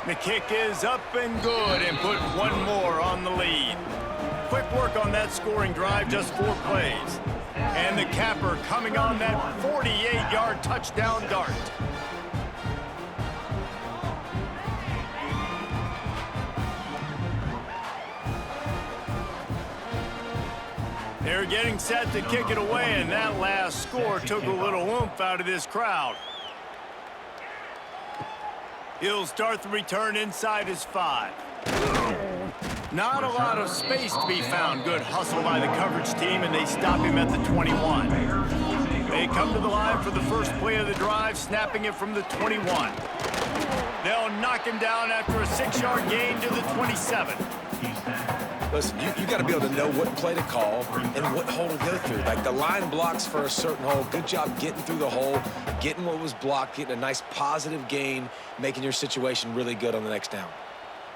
The kick is up and good and put one more on the lead. Quick work on that scoring drive, just 4 plays. And the capper coming on that 48-yard touchdown dart. They're getting set to kick it away, and that last score took a little oomph out of this crowd. He'll start the return inside his 5. Not a lot of space to be found. Good hustle by the coverage team, and they stop him at the 21. They come to the line for the first play of the drive, snapping it from the 21. They'll knock him down after a 6-yard gain to the 27. Listen, you got to be able to know what play to call and what hole to go through. Like the line blocks for a certain hole. Good job getting through the hole, getting what was blocked, getting a nice positive gain, making your situation really good on the next down.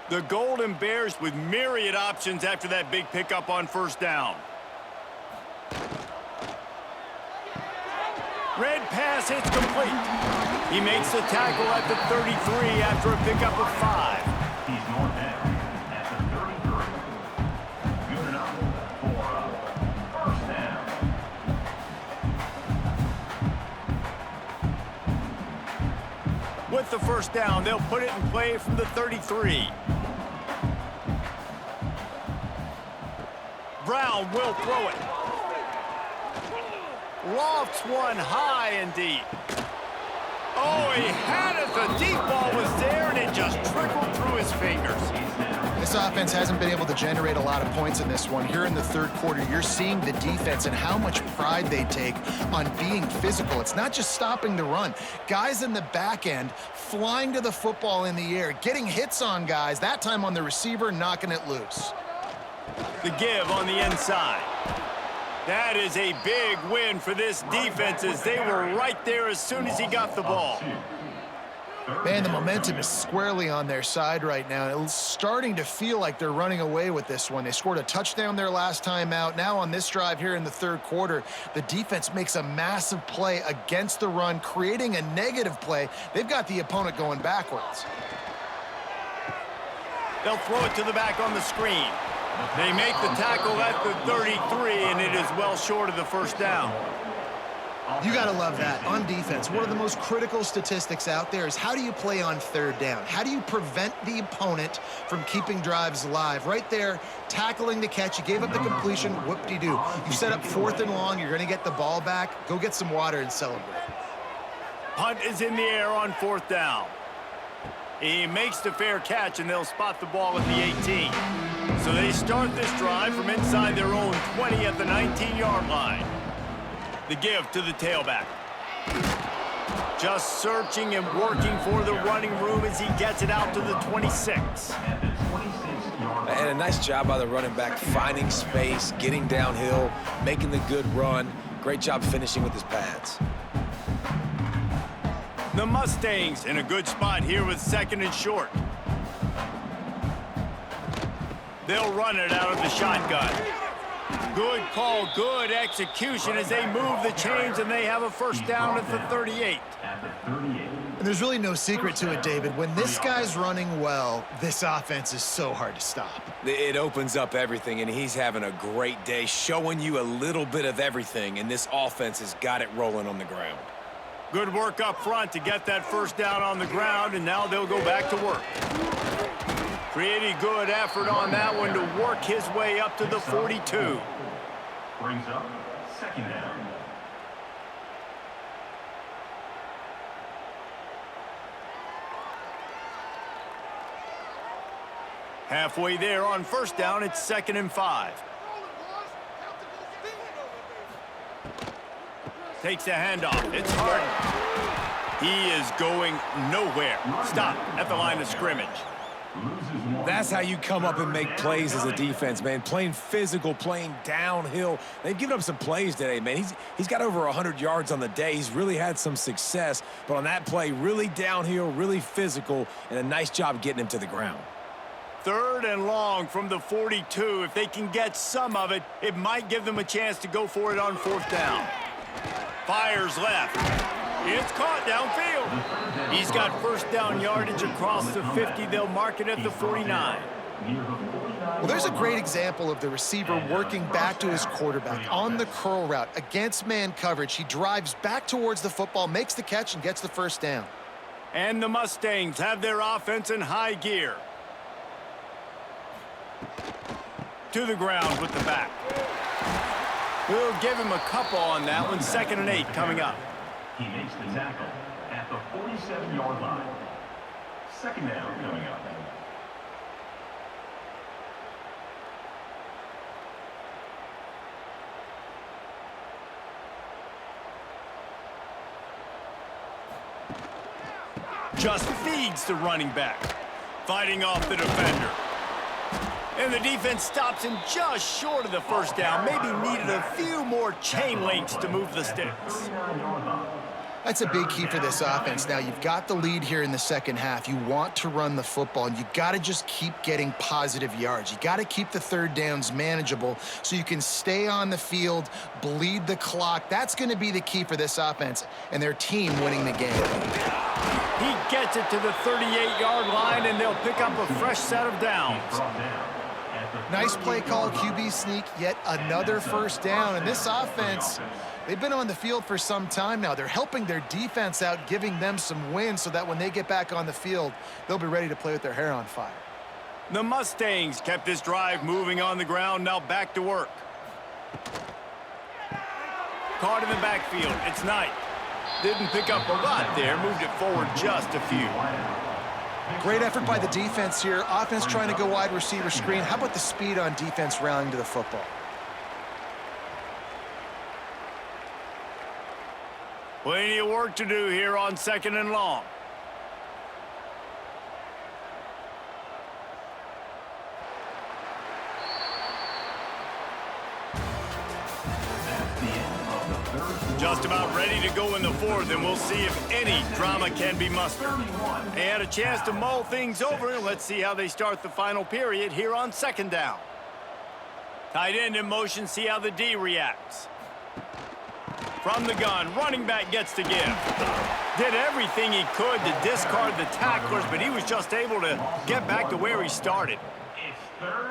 The Golden Bears with myriad options after that big pickup on first down. Red pass hits complete. He makes the tackle at the 33 after a pickup of 5. He's more down at the 33. Good enough for a first down. With the first down, they'll put it in play from the 33. Brown will throw it. Lofts one high and deep. Oh, he had it. The deep ball was there, and it just trickled through his fingers. This offense hasn't been able to generate a lot of points in this one. Here in the third quarter, you're seeing the defense and how much pride they take on being physical. It's not just stopping the run. Guys in the back end flying to the football in the air, getting hits on guys, that time on the receiver, knocking it loose. The give on the inside. That is a big win for this defense as they were right there as soon as he got the ball. Man, the momentum is squarely on their side right now. It's starting to feel like they're running away with this one. They scored a touchdown their last time out. Now on this drive here in the third quarter, the defense makes a massive play against the run, creating a negative play. They've got the opponent going backwards. They'll throw it to the back on the screen. They make the tackle at the 33, and it is well short of the first down. You got to love that. On defense, one of the most critical statistics out there is how do you play on third down? How do you prevent the opponent from keeping drives alive? Right there, tackling the catch. You gave up the completion. Whoop-de-doo. You set up 4th and long. You're going to get the ball back. Go get some water and celebrate. Punt is in the air on 4th down. He makes the fair catch, and they'll spot the ball at the 18. So they start this drive from inside their own 20 at the 19-yard line. The give to the tailback. Just searching and working for the running room as he gets it out to the 26. And a nice job by the running back, finding space, getting downhill, making the good run. Great job finishing with his pads. The Mustangs in a good spot here with 2nd and short. They'll run it out of the shotgun. Good call, good execution as they move the chains, and they have a first down at the 38. And there's really no secret to it, David. When this guy's running well, this offense is so hard to stop. It opens up everything, and he's having a great day, showing you a little bit of everything, and this offense has got it rolling on the ground. Good work up front to get that first down on the ground, and now they'll go back to work. Pretty good effort on that one to work his way up to the 42. Brings up 2nd down. Halfway there on first down, it's 2nd and 5. Takes the handoff. It's Harden. He is going nowhere. Stop at the line of scrimmage. That's how you come up and make plays as a defense, man. Playing physical, playing downhill. They've given up some plays today, man. He's got over 100 yards on the day. He's really had some success. But on that play, really downhill, really physical, and a nice job getting him to the ground. 3rd and long from the 42. If they can get some of it, it might give them a chance to go for it on 4th down. Fires left. It's caught downfield. He's got first down yardage across the 50. They'll mark it at the 49. Well, there's a great example of the receiver working back to his quarterback on the curl route against man coverage. He drives back towards the football, makes the catch, and gets the first down. And the Mustangs have their offense in high gear. To the ground with the back. We'll give him a couple on that one. 2nd and 8 coming up. He makes the tackle at the 47-yard line. 2nd down coming up. Just feeds the running back. Fighting off the defender. And the defense stops him just short of the first down. Maybe needed a few more chain links to move the sticks. That's a big key for this offense. Now, you've got the lead here in the second half. You want to run the football, and you got to just keep getting positive yards. You got to keep the third downs manageable so you can stay on the field, bleed the clock. That's going to be the key for this offense and their team winning the game. He gets it to the 38-yard line, and they'll pick up a fresh set of downs. Nice play call, QB sneak, yet another first down. And this offense, they've been on the field for some time now. They're helping their defense out, giving them some wins so that when they get back on the field, they'll be ready to play with their hair on fire. The Mustangs kept this drive moving on the ground, now back to work. Caught in the backfield, it's Knight. Didn't pick up a lot there, moved it forward just a few. Great effort by the defense here. Offense trying to go wide receiver screen. How about the speed on defense rallying to the football? Plenty of work to do here on 2nd and long. Just about ready to go in the 4th, and we'll see if any drama can be mustered. They had a chance to mull things over. Let's see how they start the final period here on 2nd down. Tight end in motion, see how the D reacts. From the gun, running back gets to give. Did everything he could to discard the tacklers, but he was just able to get back to where he started.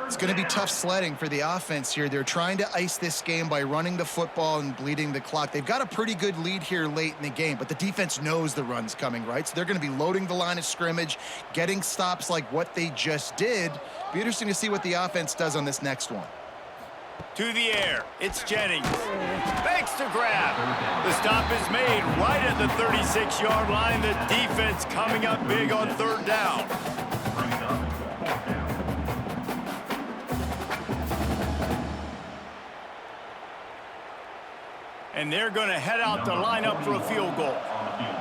It's going to be tough sledding for the offense here. They're trying to ice this game by running the football and bleeding the clock. They've got a pretty good lead here late in the game, but the defense knows the run's coming, right? So they're going to be loading the line of scrimmage, getting stops like what they just did. Be interesting to see what the offense does on this next one. To the air, it's Jennings. Fakes to grab. The stop is made right at the 36-yard line. The defense coming up big on 3rd down. And they're going to head out to line up for a field goal.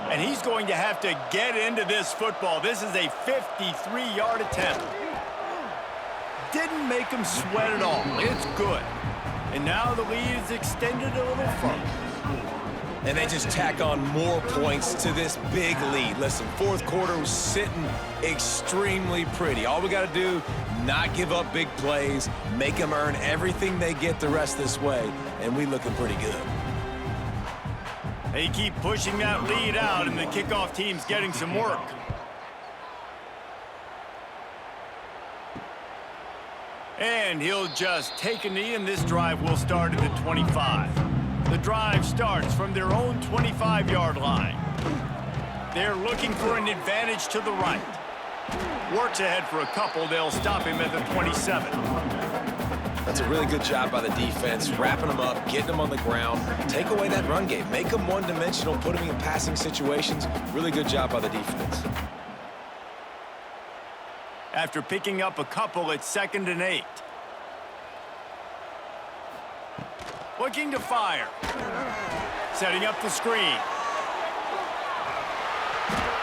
And he's going to have to get into this football. This is a 53-yard attempt. Didn't make him sweat at all. It's good. And now the lead is extended a little further. And they just tack on more points to this big lead. Listen, 4th quarter was sitting extremely pretty. All we got to do, not give up big plays, make them earn everything they get the rest this way, and we looking pretty good. They keep pushing that lead out, and the kickoff team's getting some work. And he'll just take a knee, and this drive will start at the 25. The drive starts from their own 25-yard line. They're looking for an advantage to the right. Works ahead for a couple. They'll stop him at the 27. That's a really good job by the defense, wrapping them up, getting them on the ground. Take away that run game. Make them one-dimensional, put them in passing situations. Really good job by the defense. After picking up a couple, it's 2nd and 8. Looking to fire. Setting up the screen.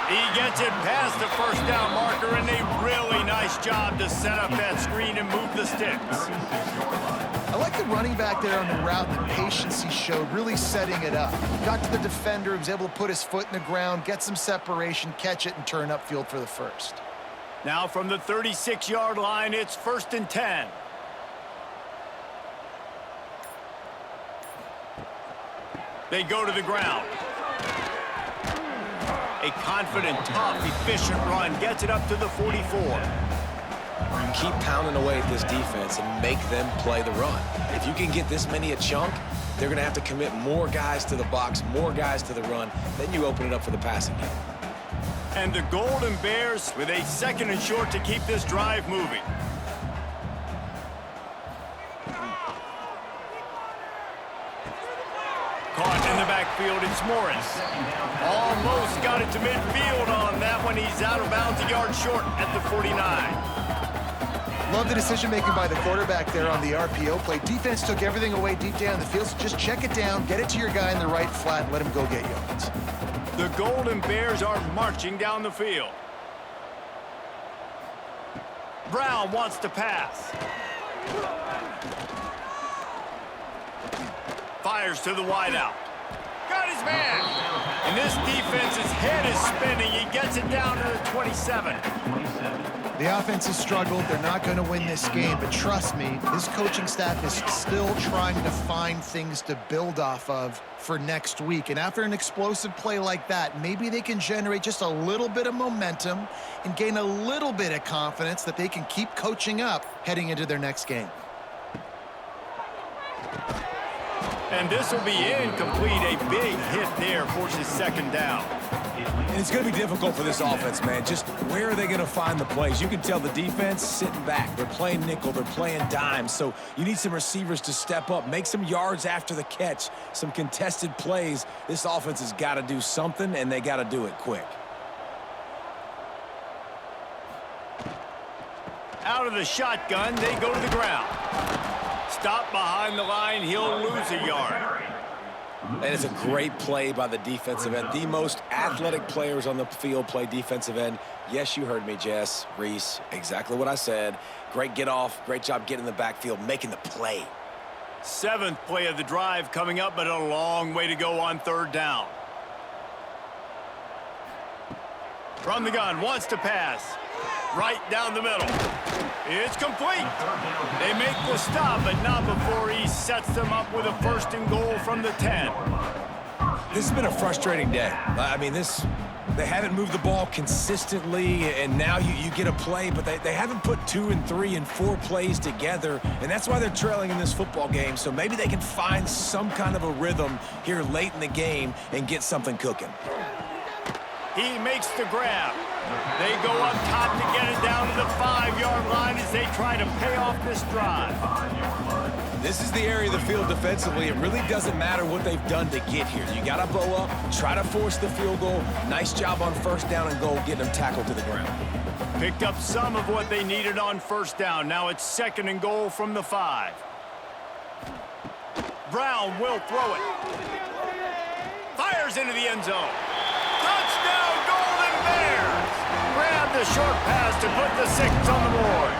He gets it past the 1st down marker, and a really nice job to set up that screen and move the sticks. I like the running back there on the route and the patience he showed, really setting it up. Got to the defender, was able to put his foot in the ground, get some separation, catch it, and turn upfield for the 1st. Now from the 36-yard line, it's 1st and 10. They go to the ground. A confident, tough, efficient run gets it up to the 44. Keep pounding away at this defense and make them play the run. If you can get this many a chunk, they're going to have to commit more guys to the box, more guys to the run. Then you open it up for the passing game. And the Golden Bears with a 2nd and short to keep this drive moving. Caught in the backfield, it's Morris. Almost got it to midfield on that one. He's out of bounds, a yard short at the 49. Love the decision-making by the quarterback there on the RPO play. Defense took everything away deep down the field, so just check it down, get it to your guy in the right flat, and let him go get yards. The Golden Bears are marching down the field. Brown wants to pass. Fires to the wideout. Got his man. And this defense's head is spinning. He gets it down to the 27. The offense has struggled. They're not going to win this game, but trust me, this coaching staff is still trying to find things to build off of for next week. And after an explosive play like that, maybe they can generate just a little bit of momentum and gain a little bit of confidence that they can keep coaching up heading into their next game. And this will be incomplete. A big hit there forces 2nd down. And it's going to be difficult for this offense, man. Just where are they going to find the plays? You can tell the defense sitting back. They're playing nickel. They're playing dime. So you need some receivers to step up, make some yards after the catch, some contested plays. This offense has got to do something, and they got to do it quick. Out of the shotgun, they go to the ground. Stop behind the line, he'll lose a yard. And it's a great play by the defensive end. The most athletic players on the field play defensive end. Yes, you heard me, Jess, Reese, exactly what I said. Great get off, great job getting in the backfield, making the play. 7th play of the drive coming up, but a long way to go on 3rd down. From the gun, wants to pass. Right down the middle. It's complete. They make the stop, but not before he sets them up with a 1st and goal from the 10. This has been a frustrating day. I mean, they haven't moved the ball consistently, and now you get a play, but they haven't put 2 and 3 and 4 plays together, and that's why they're trailing in this football game. So maybe they can find some kind of a rhythm here late in the game and get something cooking. He makes the grab. They go up top to get it down to the 5-yard line as they try to pay off this drive. This is the area of the field defensively. It really doesn't matter what they've done to get here. You got to bow up, try to force the field goal. Nice job on 1st down and goal, getting them tackled to the ground. Picked up some of what they needed on 1st down. Now it's 2nd and goal from the 5. Brown will throw it. Fires into the end zone. Touchdown, Golden Bears! Grab the short pass to put the 6 on the board.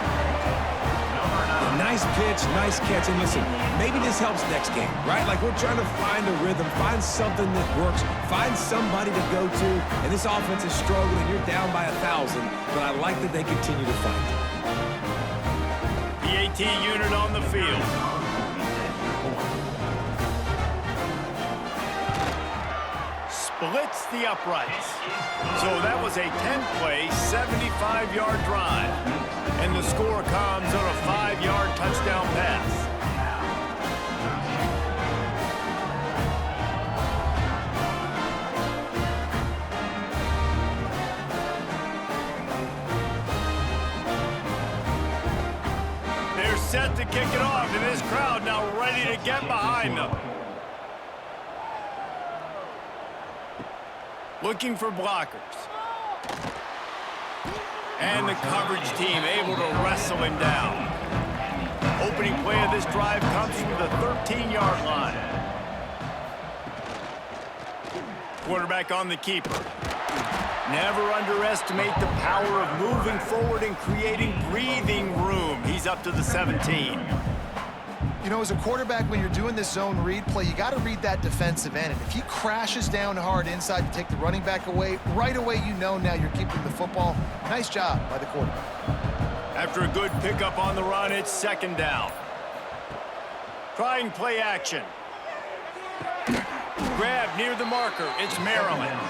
Nice pitch, nice catch, and listen, maybe this helps next game, right? Like we're trying to find a rhythm, find something that works, find somebody to go to, and this offense is struggling. You're down by 1,000, but I like that they continue to fight. The AT unit on the field. Splits the uprights. So that was a 10-play, 75-yard drive. And the score comes on a 5-yard touchdown pass. They're set to kick it off, and this crowd now ready to get behind them. Looking for blockers. And the coverage team able to wrestle him down. Opening play of this drive comes from the 13-yard line. Quarterback on the keeper. Never underestimate the power of moving forward and creating breathing room. He's up to the 17. You know, as a quarterback, when you're doing this zone read play, you got to read that defensive end. And if he crashes down hard inside to take the running back away, right away you know now you're keeping the football. Nice job by the quarterback. After a good pickup on the run, it's 2nd down. Trying play action. Grab near the marker. It's Maryland.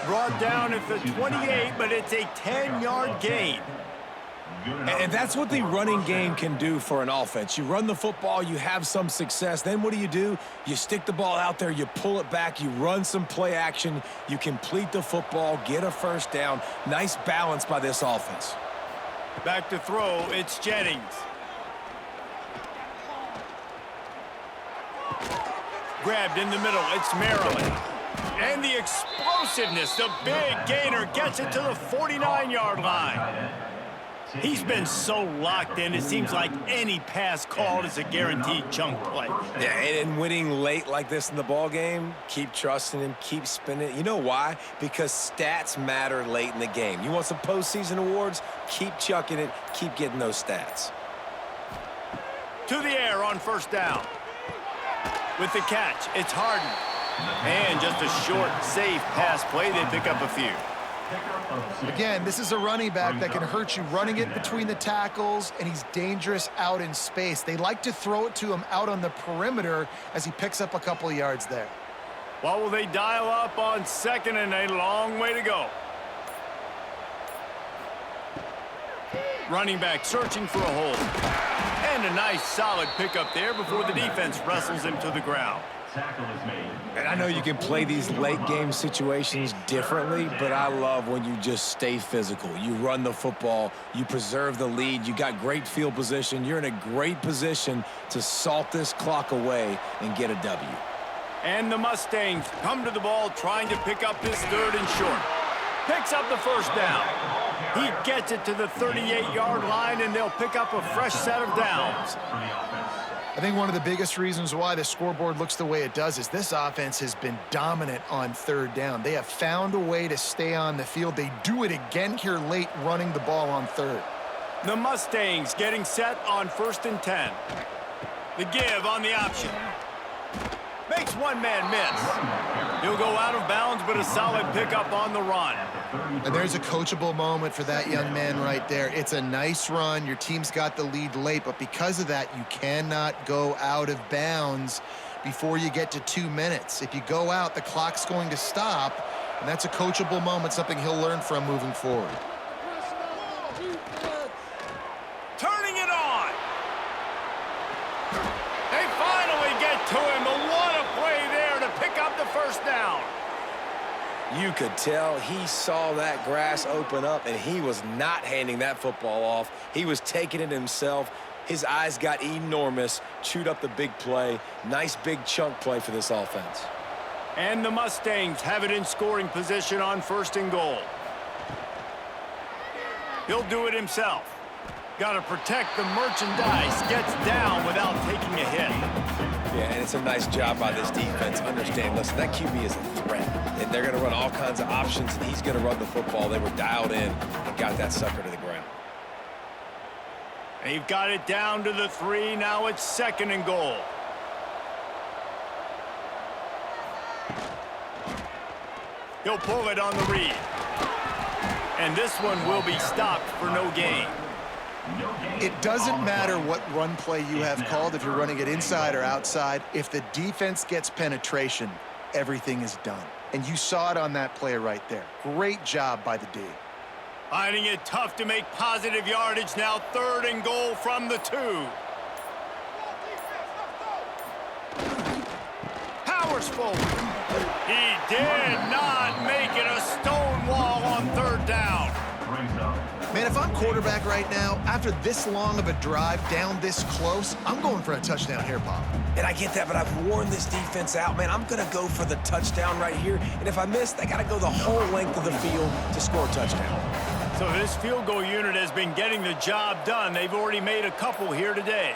Brought down at the 28, but it's a 10-yard gain. And that's what the running game can do for an offense. You run the football, you have some success. Then what do? You stick the ball out there, you pull it back, you run some play action, you complete the football, get a 1st down. Nice balance by this offense. Back to throw, it's Jennings. Grabbed in the middle, it's Maryland. And the explosiveness, the big gainer gets it to the 49-yard line. He's been so locked in, it seems like any pass called is a guaranteed chunk play. Yeah, and winning late like this in the ball game, keep trusting him, keep spinning. You know why? Because stats matter late in the game. You want some postseason awards? Keep chucking it, keep getting those stats. To the air on 1st down. With the catch, it's Harden. And just a short, safe pass play, they pick up a few. Again, this is a running back that can hurt you running it between the tackles, and he's dangerous out in space. They like to throw it to him out on the perimeter as he picks up a couple of yards there. What will they dial up on 2nd and a long way to go? Running back searching for a hole. And a nice solid pickup there before the defense wrestles him to the ground. tackle is made. And I know you can play these late game situations differently, but I love when you just stay physical. You run the football, you preserve the lead, you got great field position, you're in a great position to salt this clock away and get a W. And the Mustangs come to the ball trying to pick up this 3rd and short. Picks up the 1st down. He gets it to the 38-yard line, and they'll pick up a fresh set of downs. I think one of the biggest reasons why the scoreboard looks the way it does is this offense has been dominant on 3rd down. They have found a way to stay on the field. They do it again here late, running the ball on 3rd. The Mustangs getting set on 1st and 10. The give on the option. Makes one man miss. He'll go out of bounds, but a solid pickup on the run. And there's a coachable moment for that young man right there. It's a nice run. Your team's got the lead late, but because of that, you cannot go out of bounds before you get to 2 minutes. If you go out, the clock's going to stop, and that's a coachable moment, something he'll learn from moving forward. Turning it on. They finally get to him, but what a play there to pick up the 1st down. You could tell he saw that grass open up, and he was not handing that football off. He was taking it himself. His eyes got enormous, chewed up the big play. Nice big chunk play for this offense. And the Mustangs have it in scoring position on 1st and goal. He'll do it himself. Got to protect the merchandise. Gets down without taking a hit. Yeah, and it's a nice job by this defense. Understand, listen, that QB is a threat. And they're going to run all kinds of options, and he's going to run the football. They were dialed in and got that sucker to the ground. They've got it down to the 3. Now it's 2nd and goal. He'll pull it on the read. And this one will be stopped for no gain. It doesn't matter what run play you have called, if you're running it inside or outside. If the defense gets penetration, everything is done. And you saw it on that play right there. Great job by the D. Finding it tough to make positive yardage. Now 3rd and goal from the 2. Powers forward. He did not make it a stone wall on 3rd down. Man, if I'm quarterback right now, after this long of a drive down this close, I'm going for a touchdown here, Pop. And I get that, but I've worn this defense out, man. I'm going to go for the touchdown right here. And if I miss, they got to go the whole length of the field to score a touchdown. So this field goal unit has been getting the job done. They've already made a couple here today.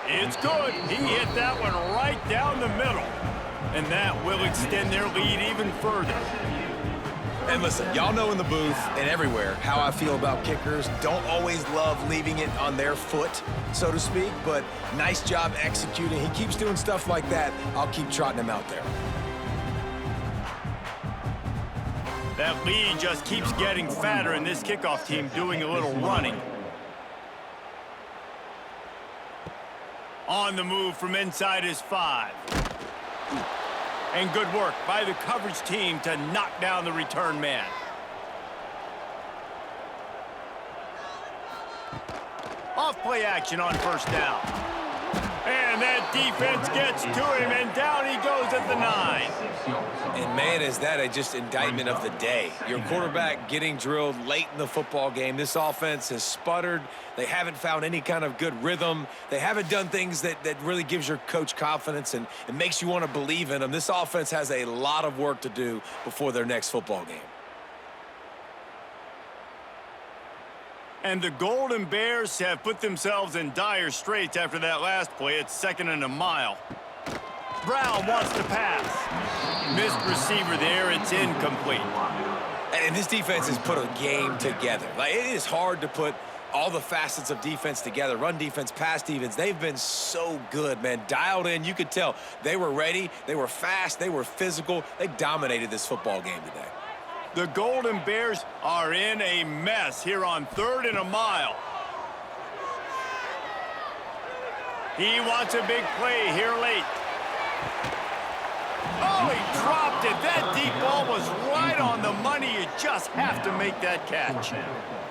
It's good. He hit that one right down the middle. And that will extend their lead even further. And listen, y'all know in the booth and everywhere how I feel about kickers. Don't always love leaving it on their foot, so to speak, but nice job executing. He keeps doing stuff like that. I'll keep trotting him out there. That lead just keeps getting fatter, and this kickoff team doing a little running. On the move from inside his 5. And good work by the coverage team to knock down the return man. Off play action on 1st down. And that defense gets to him, and down he goes at the 9. And man, is that a just indictment of the day. Your quarterback getting drilled late in the football game. This offense has sputtered. They haven't found any kind of good rhythm. They haven't done things that really gives your coach confidence and it makes you want to believe in them. This offense has a lot of work to do before their next football game. And the Golden Bears have put themselves in dire straits after that last play. It's 2nd and a mile. Brown wants to pass. Missed receiver there. It's incomplete. And this defense has put a game together. Like, it is hard to put all the facets of defense together. Run defense, pass defense. They've been so good, man. Dialed in. You could tell they were ready. They were fast. They were physical. They dominated this football game today. The Golden Bears are in a mess here on 3rd and a mile. He wants a big play here late. Oh, he dropped it. That deep ball was right on the money. You just have to make that catch.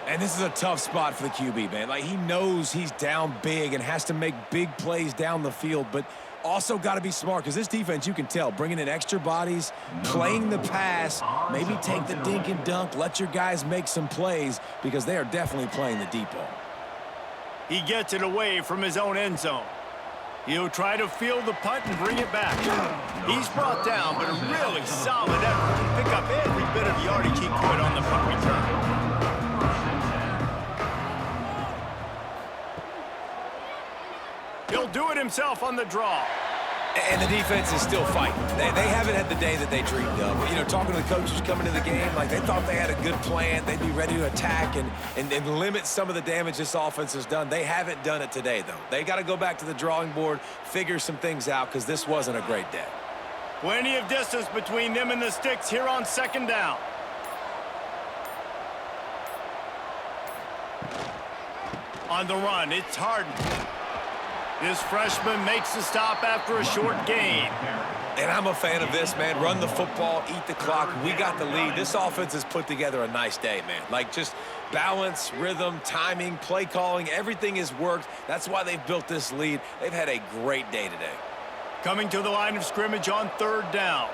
And this is a tough spot for the QB, man. Like, he knows he's down big and has to make big plays down the field, but also got to be smart because this defense, you can tell, bringing in extra bodies, playing the pass, maybe take the dink and dunk, let your guys make some plays because they are definitely playing the deep ball. He gets it away from his own end zone. He'll try to field the punt and bring it back. He's brought down, but a really solid effort to pick up every bit of yardage he could on the punt return. He'll do it himself on the draw. And the defense is still fighting. They haven't had the day that they dreamed of. You know, talking to the coaches coming into the game, like they thought they had a good plan. They'd be ready to attack and limit some of the damage this offense has done. They haven't done it today, though. They got to go back to the drawing board, figure some things out, because this wasn't a great day. Plenty of distance between them and the sticks here on second down. On the run, it's Harden. This freshman makes the stop after a short gain. And I'm a fan of this, man. Run the football, eat the clock. We got the lead. This offense has put together a nice day, man. Like, just balance, rhythm, timing, play calling, everything has worked. That's why they've built this lead. They've had a great day today. Coming to the line of scrimmage on third down.